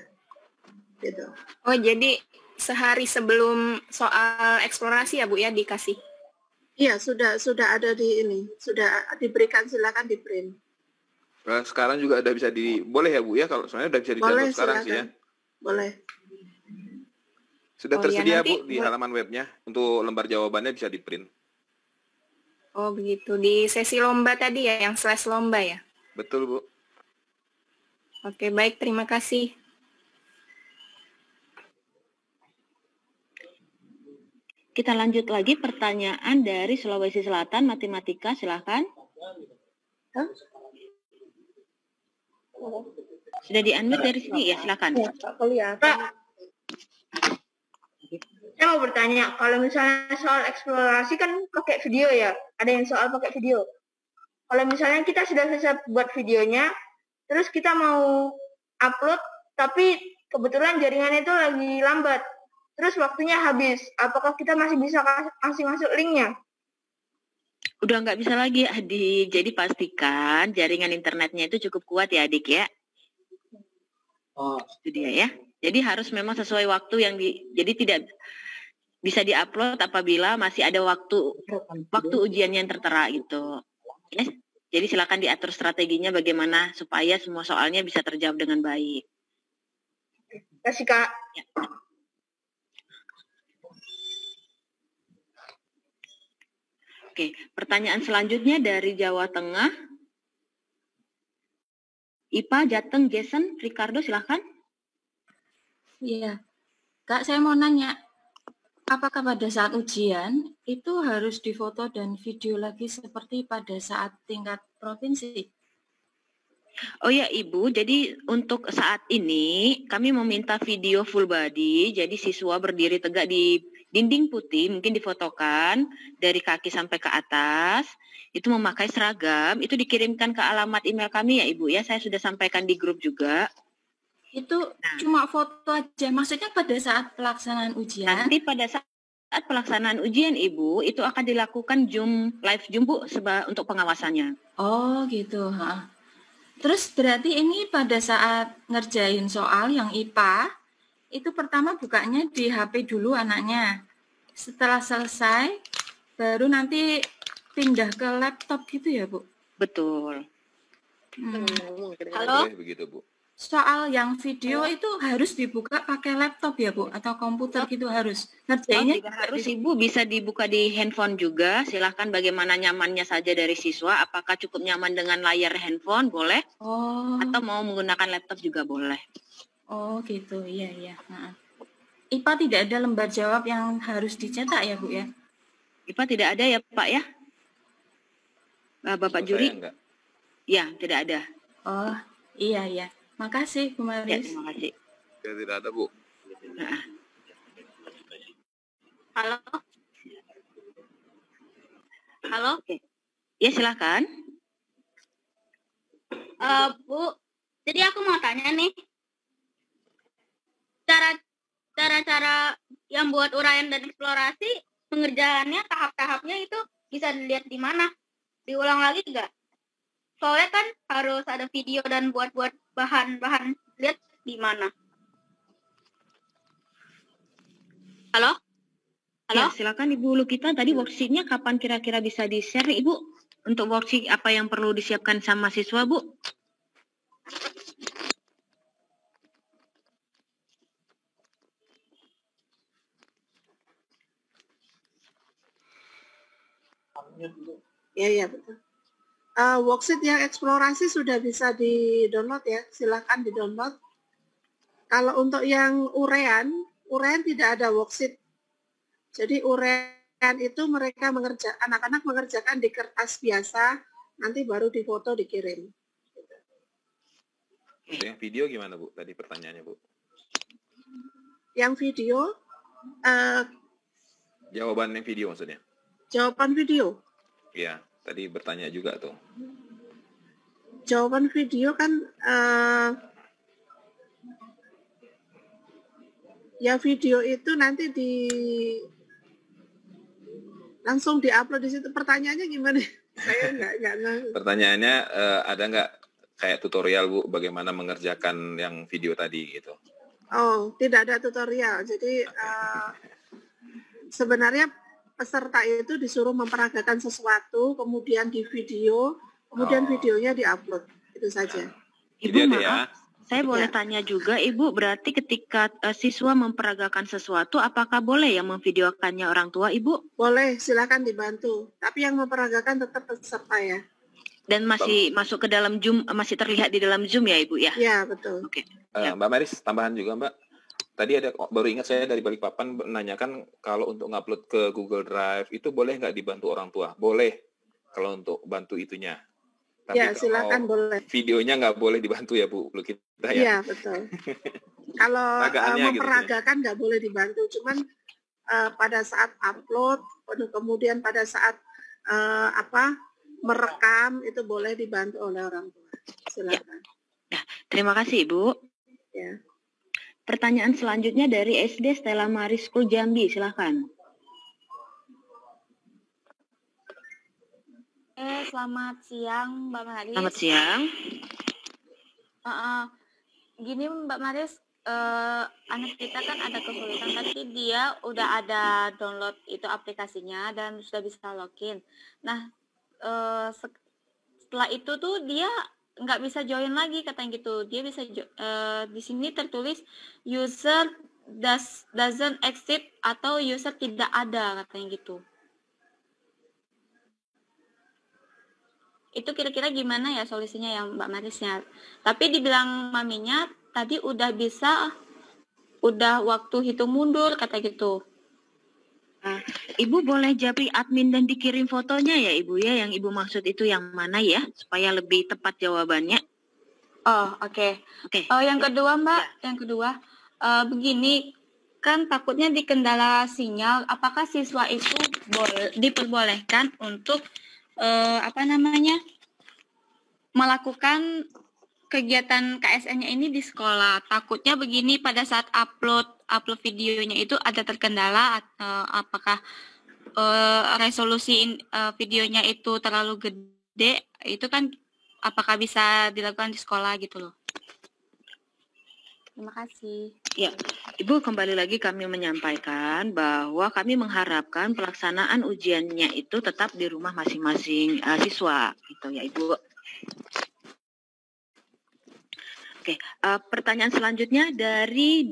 Gitu. Oh, jadi sehari sebelum soal eksplorasi ya Bu ya dikasih? Iya, sudah ada di ini, sudah diberikan, silakan di print. Nah, sekarang juga ada bisa boleh ya Bu ya, kalau soalnya udah bisa di-download sekarang sih ya. Boleh. Sudah tersedia ya, nanti, Bu di halaman webnya untuk lembar jawabannya bisa di print. Oh begitu, di sesi lomba tadi ya, yang slash lomba ya? Betul Bu. Oke, baik, terima kasih. Kita lanjut lagi pertanyaan dari Sulawesi Selatan, matematika, silahkan. Sudah di-unmute dari sini ya, silakan. Ya, Kak Kuliah. Saya mau bertanya, kalau misalnya soal eksplorasi kan pakai video ya, ada yang soal pakai video. Kalau misalnya kita sudah selesai buat videonya, terus kita mau upload, tapi kebetulan jaringannya itu lagi lambat, terus waktunya habis, apakah kita masih bisa kasih masuk linknya? Udah nggak bisa lagi, Adik. Jadi pastikan jaringan internetnya itu cukup kuat ya, Adik ya. Oh, itu dia ya. Jadi harus memang sesuai waktu yang jadi tidak bisa diupload apabila masih ada waktu ujiannya yang tertera gitu. Ya. Jadi silakan diatur strateginya bagaimana supaya semua soalnya bisa terjawab dengan baik. Kasih Kak. Ya. Oke, pertanyaan selanjutnya dari Jawa Tengah. IPA Jateng Jason Ricardo, silakan. Iya, Kak, saya mau nanya, apakah pada saat ujian itu harus difoto dan video lagi seperti pada saat tingkat provinsi? Oh ya Ibu, jadi untuk saat ini kami meminta video full body, jadi siswa berdiri tegak di dinding putih, mungkin difotokan dari kaki sampai ke atas, itu memakai seragam, itu dikirimkan ke alamat email kami ya Ibu ya, saya sudah sampaikan di grup juga. Itu cuma foto aja, maksudnya pada saat pelaksanaan ujian? Nanti pada saat pelaksanaan ujian Ibu, itu akan dilakukan live Zoom Bu, untuk pengawasannya. Oh gitu, Terus berarti ini pada saat ngerjain soal yang IPA, itu pertama bukanya di HP dulu anaknya. Setelah selesai, baru nanti pindah ke laptop gitu ya, Bu? Betul. Halo? Begitu, Bu. Soal yang video itu harus dibuka pakai laptop ya, Bu? Atau komputer gitu harus? Ngerjainnya tidak harus Ibu, bisa dibuka di handphone juga. Silahkan bagaimana nyamannya saja dari siswa. Apakah cukup nyaman dengan layar handphone? Boleh. Oh. Atau mau menggunakan laptop juga boleh. Oh gitu, iya. IPA tidak ada lembar jawab yang harus dicetak ya, Bu ya? IPA tidak ada ya, Pak ya? Bapak Juri? Ya, tidak ada. Oh, iya. Makasih, Bu Maris. Ya, terima kasih. Ya, tidak ada, Bu. Halo? Halo? Ya, silakan. Bu, jadi aku mau tanya nih, cara-cara yang buat uraian dan eksplorasi, pengerjaannya, tahap-tahapnya itu bisa dilihat di mana? Diulang lagi nggak? Soalnya kan harus ada video dan buat bahan-bahan, lihat di mana? Halo? Ya, silakan Ibu Lukita. Tadi worksheet-nya kapan kira-kira bisa di-share, Ibu? Untuk worksheet apa yang perlu disiapkan sama siswa, Bu? Ya, betul. Worksheet yang eksplorasi sudah bisa di-download ya, silakan di-download. Kalau untuk yang urean tidak ada worksheet. Jadi urean itu mereka anak-anak mengerjakan di kertas biasa, nanti baru difoto dikirim. Yang video gimana, Bu? Tadi pertanyaannya, Bu. Yang video? Jawaban yang video maksudnya? Jawaban video. Iya, tadi bertanya juga tuh. Jawaban video kan ya video itu nanti langsung diupload di situ. Pertanyaannya gimana? Saya nggak. Pertanyaannya ada nggak kayak tutorial, Bu, bagaimana mengerjakan yang video tadi gitu? Oh, tidak ada tutorial. Jadi sebenarnya peserta itu disuruh memperagakan sesuatu, kemudian di video, kemudian videonya diupload. Itu saja. Ibu maaf, saya boleh tanya juga, Ibu, berarti ketika siswa memperagakan sesuatu, apakah boleh ya memvideokannya orang tua, Ibu? Boleh, silakan dibantu. Tapi yang memperagakan tetap peserta ya. Dan masih masuk ke dalam Zoom, masih terlihat di dalam Zoom ya, Ibu ya? Iya, betul. Oke. Mbak Maris, tambahan juga, Mbak. Tadi baru ingat saya dari Balikpapan menanyakan kalau untuk ngupload ke Google Drive itu boleh nggak dibantu orang tua? Boleh kalau untuk bantu itunya. Tapi Ya, silakan boleh. videonya nggak boleh dibantu ya Bu kita ya. Iya, betul. Kalau Peragaannya gitu ya. memperagakan nggak boleh dibantu, cuman pada saat upload, kemudian pada saat merekam itu boleh dibantu oleh orang tua. Silakan. Ya, terima kasih Ibu. Ya. Pertanyaan selanjutnya dari SD Stella Maris School Jambi, silakan. Selamat siang Mbak Maris. Selamat siang. Gini Mbak Maris, anak kita kan ada kesulitan, tapi dia udah ada download itu aplikasinya dan sudah bisa login. Nah, setelah itu tuh dia nggak bisa join lagi katanya gitu. Dia bisa di sini tertulis user doesn't exist atau user tidak ada katanya gitu. Itu kira-kira gimana ya solusinya ya Mbak Marisnya? Tapi dibilang maminya tadi udah bisa, udah waktu hitung mundur kata gitu. Ibu boleh japri admin dan dikirim fotonya ya Ibu ya, yang Ibu maksud itu yang mana ya, supaya lebih tepat jawabannya. Oh oke. Yang kedua Mbak, yang kedua begini, kan takutnya di kendala sinyal, apakah siswa itu diperbolehkan untuk melakukan kegiatan KSN-nya ini di sekolah? Takutnya begini, pada saat upload videonya itu ada terkendala, apakah resolusi videonya itu terlalu gede, itu kan apakah bisa dilakukan di sekolah gitu loh. Terima kasih. Ya, Ibu, kembali lagi kami menyampaikan bahwa kami mengharapkan pelaksanaan ujiannya itu tetap di rumah masing-masing siswa, gitu ya Ibu. Oke, pertanyaan selanjutnya dari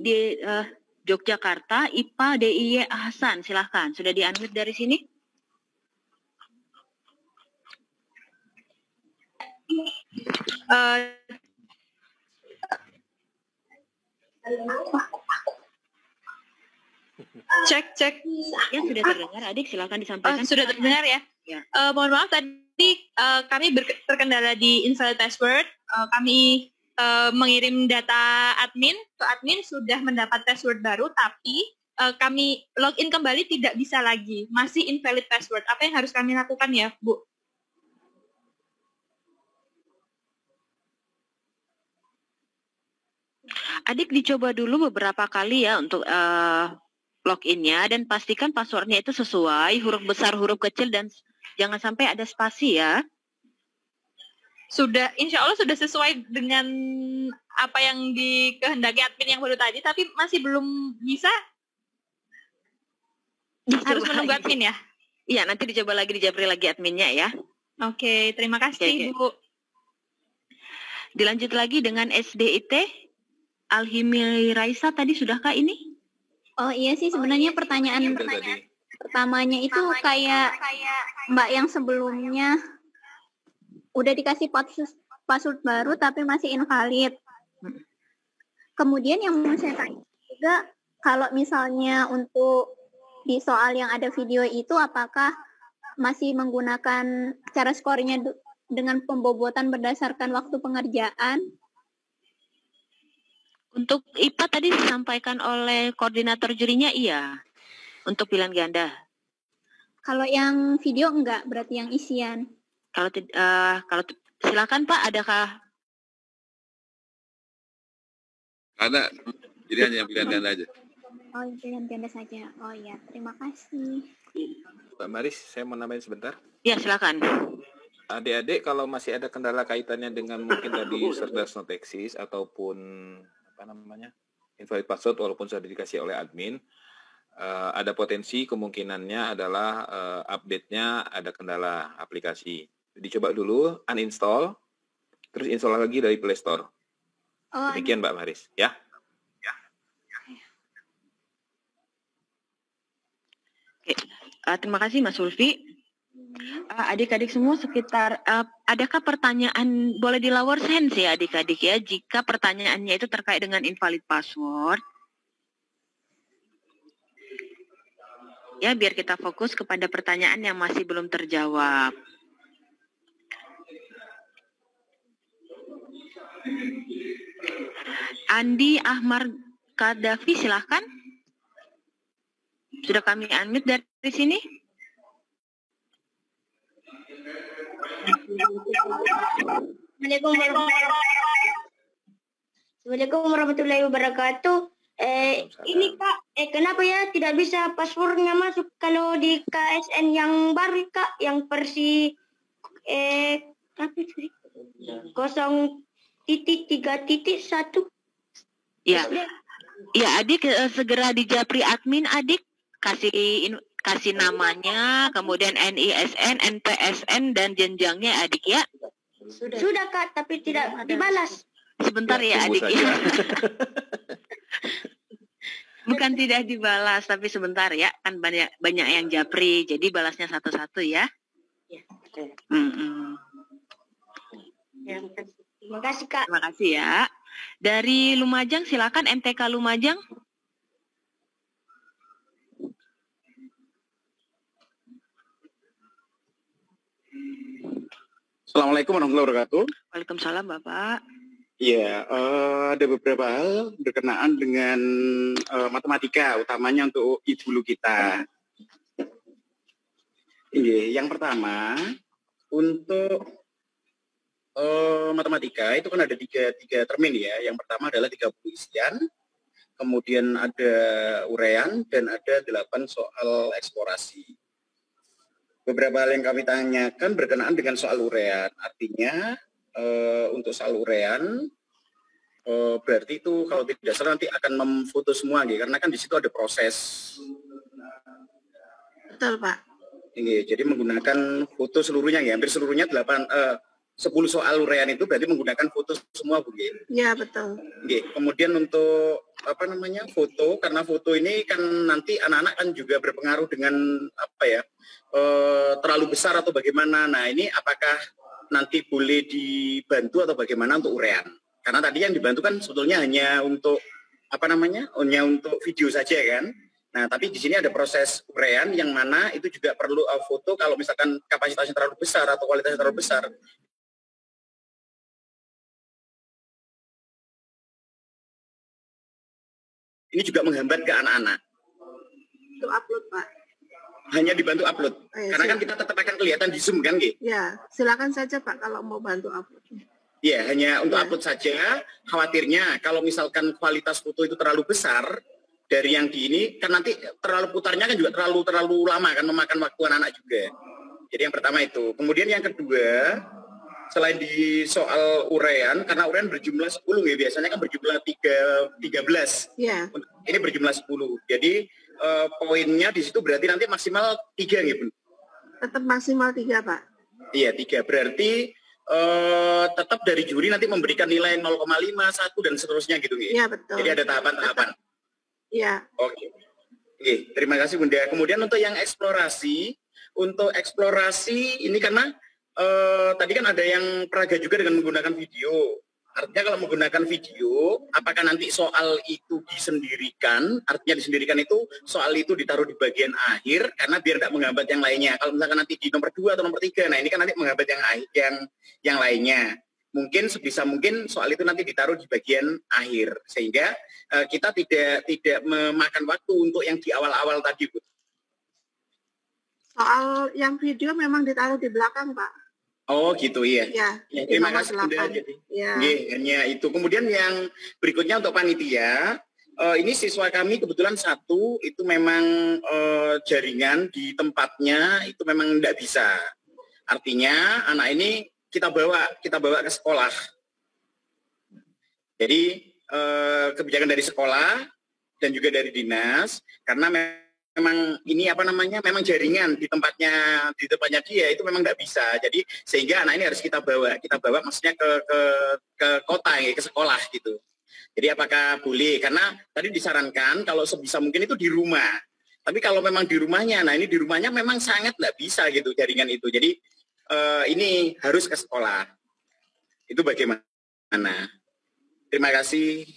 Yogyakarta, IPA DIY Hasan, silahkan. Sudah di-unmute dari sini? Cek. Ya, sudah terdengar. Adik, silakan disampaikan. Sudah terdengar ya? Ya. Mohon maaf, tadi kami terkendala di invalid password. Kami mengirim data admin ke admin, sudah mendapat password baru, tapi kami login kembali tidak bisa lagi. Masih invalid password. Apa yang harus kami lakukan ya, Bu? Adik dicoba dulu beberapa kali ya untuk loginnya, dan pastikan passwordnya itu sesuai, huruf besar, huruf kecil, dan jangan sampai ada spasi ya. Sudah, insya Allah sudah sesuai dengan apa yang dikehendaki admin yang baru tadi, tapi masih belum bisa. Harus menunggu admin ya? Iya, nanti dicoba lagi, dijapri lagi adminnya ya. Oke, terima kasih Bu. Dilanjut lagi dengan SDIT. Alhimi Raisa, tadi sudahkah ini? Oh iya sih, sebenarnya pertanyaan pertamanya itu kayak Mbak yang sebelumnya udah dikasih password baru tapi masih invalid. Kemudian yang mau saya tanya juga, kalau misalnya untuk di soal yang ada video itu, apakah masih menggunakan cara skornya dengan pembobotan berdasarkan waktu pengerjaan? Untuk IPA tadi disampaikan oleh koordinator jurinya, iya. Untuk pilihan ganda. Kalau yang video enggak, berarti yang isian. Kalau silakan Pak, adakah? Ada, jadi hanya yang pilihan ganda aja. Oh, pilihan ganda saja. Oh iya, terima kasih. Mbak Maris, saya mau nambahin sebentar. Ya, silakan. Adik-adik, kalau masih ada kendala kaitannya dengan mungkin tadi user does not exist ataupun invalid password walaupun sudah dikasih oleh admin, ada potensi kemungkinannya adalah update-nya ada kendala aplikasi. Dicoba dulu, uninstall, terus install lagi dari Play Store. Demikian Mbak Maris, ya. Oke, terima kasih Mas Ulfi. Adik-adik semua sekitar, adakah pertanyaan, boleh di lower hands ya adik-adik ya, jika pertanyaannya itu terkait dengan invalid password. Ya, biar kita fokus kepada pertanyaan yang masih belum terjawab. Andi Ahmar Kadafi, silahkan. Sudah kami unmute dari sini. Assalamualaikum warahmatullahi wabarakatuh. Ini Kak, kenapa ya tidak bisa passwordnya masuk kalau di KSN yang baru Kak, yang versi 0.3.1? Ya, ya adik segera di Japri admin adik, kasih namanya, kemudian NISN, NPSN dan jenjangnya adik ya. Sudah Kak, tapi tidak dibalas. Sebentar ya adik ya. Bukan tidak dibalas, tapi sebentar ya, kan banyak yang Japri, jadi balasnya satu-satu ya. Terima kasih Kak. Terima kasih ya. Dari Lumajang silakan, MTK Lumajang. Assalamualaikum warahmatullahi wabarakatuh. Waalaikumsalam Bapak. Iya, ada beberapa hal berkenaan dengan matematika, utamanya untuk ibu kita. Iya, yang pertama untuk matematika itu kan ada tiga termin ya. Yang pertama adalah 30 isian, kemudian ada uraian, dan ada 8 soal eksplorasi. Beberapa hal yang kami tanyakan berkenaan dengan soal uraian. Artinya untuk soal uraian berarti itu kalau tidak salah nanti akan memfoto semua gitu, karena kan di situ ada proses. Betul Pak. Ini, jadi menggunakan foto seluruhnya ya, hampir seluruhnya 10 soal uraian itu berarti menggunakan foto semua Bu. Ya betul. Kemudian untuk foto, karena foto ini kan nanti anak-anak kan juga berpengaruh dengan terlalu besar atau bagaimana. Nah ini apakah nanti boleh dibantu atau bagaimana untuk uraian? Karena tadi yang dibantu kan sebetulnya hanya untuk hanya untuk video saja kan. Nah tapi di sini ada proses uraian yang mana itu juga perlu foto kalau misalkan kapasitasnya terlalu besar atau kualitasnya terlalu besar. Ini juga menghambat ke anak-anak. Untuk upload Pak. Hanya dibantu upload. Karena kan kita tetap akan kelihatan di Zoom kan, gitu. Ya, silakan saja Pak kalau mau bantu upload. Ya, hanya untuk upload saja. Khawatirnya kalau misalkan kualitas foto itu terlalu besar dari yang di ini, kan nanti terlalu putarnya kan juga terlalu lama kan, memakan waktu anak-anak juga. Jadi yang pertama itu. Kemudian yang kedua, selain di soal uraian, karena uraian berjumlah 10 ya, biasanya kan berjumlah 13. Ya. Ini berjumlah 10. Jadi poinnya di situ berarti nanti maksimal 3 gitu. Tetap maksimal 3 Pak. Iya 3, berarti tetap dari juri nanti memberikan nilai 0,5, 1 dan seterusnya gitu gitu. Iya betul. Jadi ada tahapan-tahapan. Iya. Oke. Terima kasih Bunda. Kemudian untuk yang eksplorasi, ini karena tadi kan ada yang peraga juga dengan menggunakan video. Artinya kalau menggunakan video, apakah nanti soal itu disendirikan? Artinya disendirikan itu soal itu ditaruh di bagian akhir karena biar tidak menghambat yang lainnya. Kalau misalkan nanti di nomor 2 atau nomor 3, nah ini kan nanti menghambat yang lainnya. Mungkin sebisa mungkin soal itu nanti ditaruh di bagian akhir sehingga kita tidak memakan waktu untuk yang di awal-awal tadi, Bu. Soal yang video memang ditaruh di belakang, Pak. Oh gitu ya. Terima kasih Bunda. Jadi hanya itu. Kemudian yang berikutnya untuk panitia, ini siswa kami kebetulan satu itu memang jaringan di tempatnya itu memang tidak bisa. Artinya anak ini kita bawa ke sekolah. Jadi kebijakan dari sekolah dan juga dari dinas karena memang ini memang jaringan di tempatnya dia itu memang nggak bisa. Jadi sehingga anak ini harus kita bawa maksudnya ke kota ya, ke sekolah gitu. Jadi apakah boleh? Karena tadi disarankan kalau sebisa mungkin itu di rumah. Tapi kalau memang di rumahnya, nah ini di rumahnya memang sangat nggak bisa gitu jaringan itu. Jadi ini harus ke sekolah. Itu bagaimana? Terima kasih.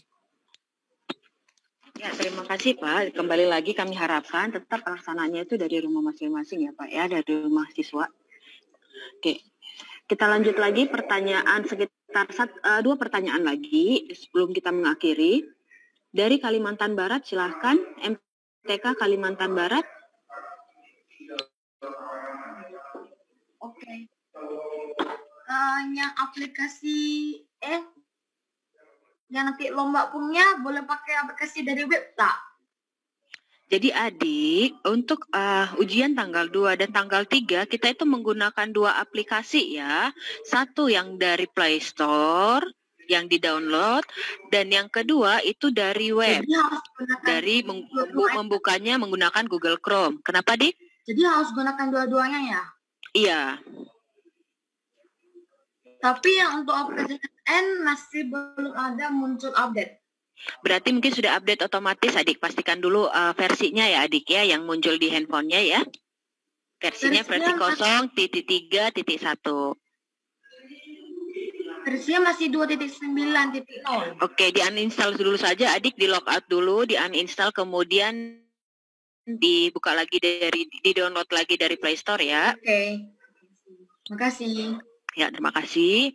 Ya, terima kasih Pak. Kembali lagi kami harapkan tetap pelaksanaannya itu dari rumah masing-masing ya Pak ya, dari rumah siswa. Oke, kita lanjut lagi pertanyaan sekitar daftar dua pertanyaan lagi sebelum kita mengakhiri. Dari Kalimantan Barat, silahkan. MTK Kalimantan Barat. Oke. Yang aplikasi yang nanti lomba punya boleh pakai aplikasi dari web tak? Jadi adik, untuk ujian tanggal 2 dan tanggal 3, kita itu menggunakan dua aplikasi ya. Satu yang dari Play Store, yang di-download, dan yang kedua itu dari web. Dari membukanya menggunakan Google Chrome. Kenapa, Dik? Jadi harus gunakan dua-duanya ya? Iya. Tapi yang untuk aplikasi N masih belum ada muncul update. Berarti mungkin sudah update otomatis, adik. Pastikan dulu versinya ya, adik ya, yang muncul di handphonenya ya. Versinya versi 0.3.1. Versinya masih 2.9.0. Oke, di uninstall dulu saja, adik. Di logout dulu, di uninstall, kemudian dibuka lagi di download lagi dari Play Store ya. Oke. Makasih. Ya, terima kasih.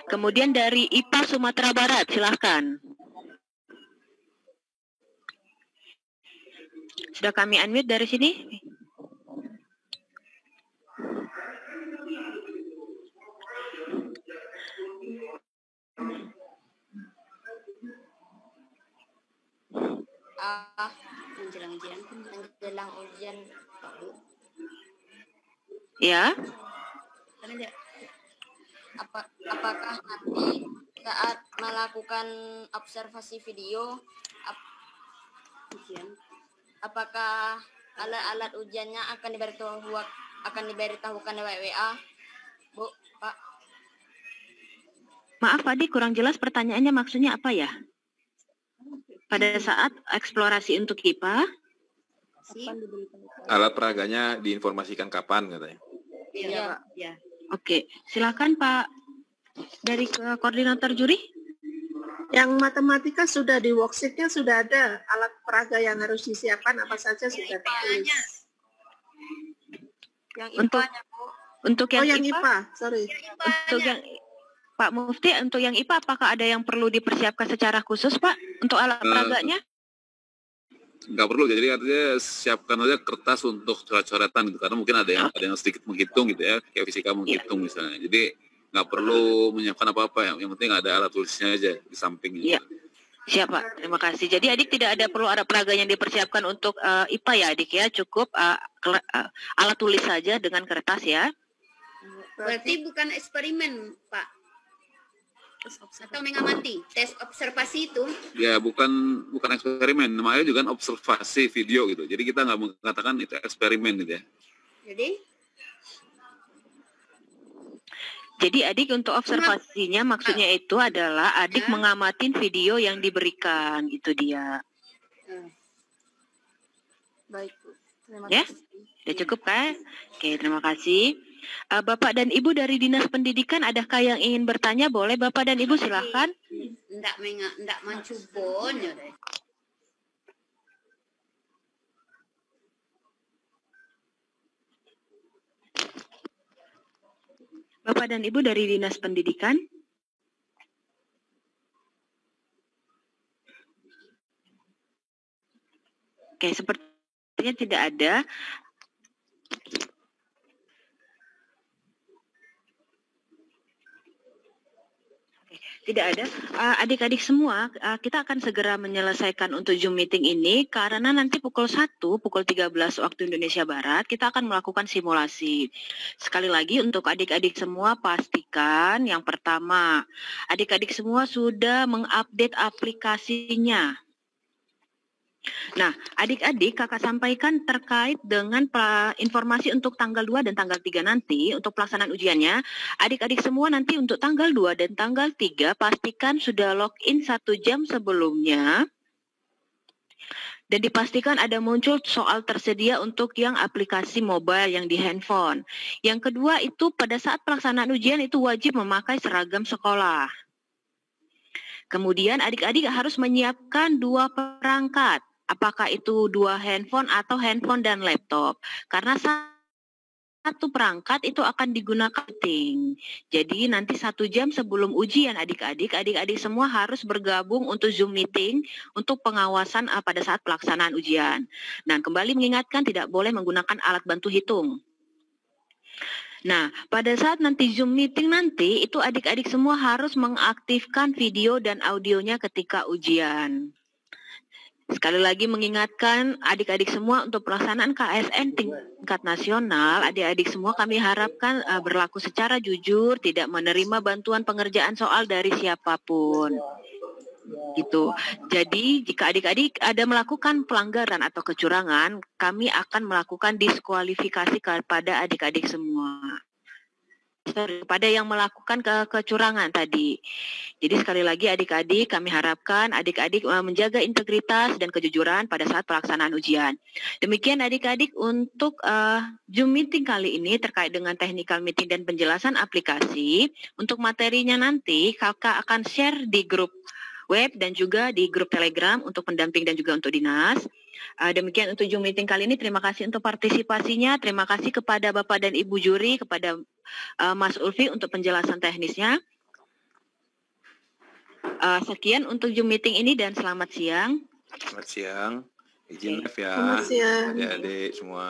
Kemudian dari IPA Sumatera Barat, silahkan. Sudah kami unmute dari sini. Menjelang ujian. Ya. Apakah nanti saat melakukan observasi video ujian, apakah alat-alat ujiannya akan diberitahukan lewat WA, Bu, Pak? Maaf, Adik, kurang jelas pertanyaannya maksudnya apa ya? Pada saat eksplorasi untuk IPA, alat peraganya diinformasikan kapan katanya? Iya, Pak. Ya. Oke, silakan Pak dari koordinator juri. Yang matematika sudah di worksheet-nya sudah ada alat peraga yang harus disiapkan apa saja sudah tertulis. Yang Untuk yang IPA, sorry. Untuk yang Pak Mufti, untuk yang IPA apakah ada yang perlu dipersiapkan secara khusus Pak untuk alat peraganya? Nggak perlu, jadi artinya siapkan aja kertas untuk coret-coretan gitu, karena mungkin ada yang sedikit menghitung gitu ya, kayak fisika menghitung misalnya. Jadi nggak perlu menyiapkan apa-apa, yang penting ada alat tulisnya aja di sampingnya. Iya, siap Pak, terima kasih. Jadi adik tidak ada perlu ada peraga yang dipersiapkan untuk IPA ya adik ya, cukup alat tulis saja dengan kertas ya. Berarti bukan eksperimen Pak? Atau mengamati tes observasi itu? Ya bukan eksperimen, namanya juga kan observasi video gitu. Jadi kita nggak mengatakan itu eksperimen gitu ya. Jadi adik untuk observasinya maksudnya itu adalah adik mengamatin video yang diberikan, itu dia. Baik Bu, terima Ya, kasih. sudah cukup kan? Oke, terima kasih. Bapak dan Ibu dari Dinas Pendidikan, adakah yang ingin bertanya? Boleh Bapak dan Ibu silahkan. Ndak mencubon ya deh. Bapak dan Ibu dari Dinas Pendidikan. Oke, sepertinya tidak ada. Tidak ada. Adik-adik semua, kita akan segera menyelesaikan untuk Zoom meeting ini karena nanti pukul 1, pukul 13 waktu Indonesia Barat, kita akan melakukan simulasi. Sekali lagi untuk adik-adik semua pastikan yang pertama, adik-adik semua sudah mengupdate aplikasinya. Nah, adik-adik kakak sampaikan terkait dengan informasi untuk tanggal 2 dan tanggal 3 nanti untuk pelaksanaan ujiannya. Adik-adik semua nanti untuk tanggal 2 dan tanggal 3 pastikan sudah login 1 jam sebelumnya. Dan dipastikan ada muncul soal tersedia untuk yang aplikasi mobile yang di handphone. Yang kedua itu pada saat pelaksanaan ujian itu wajib memakai seragam sekolah. Kemudian adik-adik harus menyiapkan 2 perangkat. Apakah itu 2 handphone atau handphone dan laptop. Karena satu perangkat itu akan digunakan meeting. Jadi nanti 1 jam sebelum ujian adik-adik semua harus bergabung untuk Zoom meeting untuk pengawasan pada saat pelaksanaan ujian. Dan kembali mengingatkan tidak boleh menggunakan alat bantu hitung. Nah, pada saat nanti Zoom meeting nanti itu adik-adik semua harus mengaktifkan video dan audionya ketika ujian. Sekali lagi mengingatkan adik-adik semua untuk pelaksanaan KSN tingkat nasional, adik-adik semua kami harapkan berlaku secara jujur, tidak menerima bantuan pengerjaan soal dari siapapun. Gitu. Jadi jika adik-adik ada melakukan pelanggaran atau kecurangan, kami akan melakukan diskualifikasi kepada adik-adik semua. Pada yang melakukan kecurangan tadi. Jadi sekali lagi adik-adik kami harapkan adik-adik menjaga integritas dan kejujuran pada saat pelaksanaan ujian. Demikian adik-adik untuk Zoom meeting kali ini terkait dengan technical meeting dan penjelasan aplikasi. Untuk materinya nanti kakak akan share di grup web dan juga di grup Telegram untuk pendamping dan juga untuk dinas. Demikian untuk Zoom meeting kali ini. Terima kasih untuk partisipasinya. Terima kasih kepada Bapak dan Ibu juri, kepada Mas Ulfi untuk penjelasan teknisnya. Sekian untuk Zoom meeting ini dan selamat siang. Selamat siang. Izin live ya. Selamat siang. Adik-adik semua.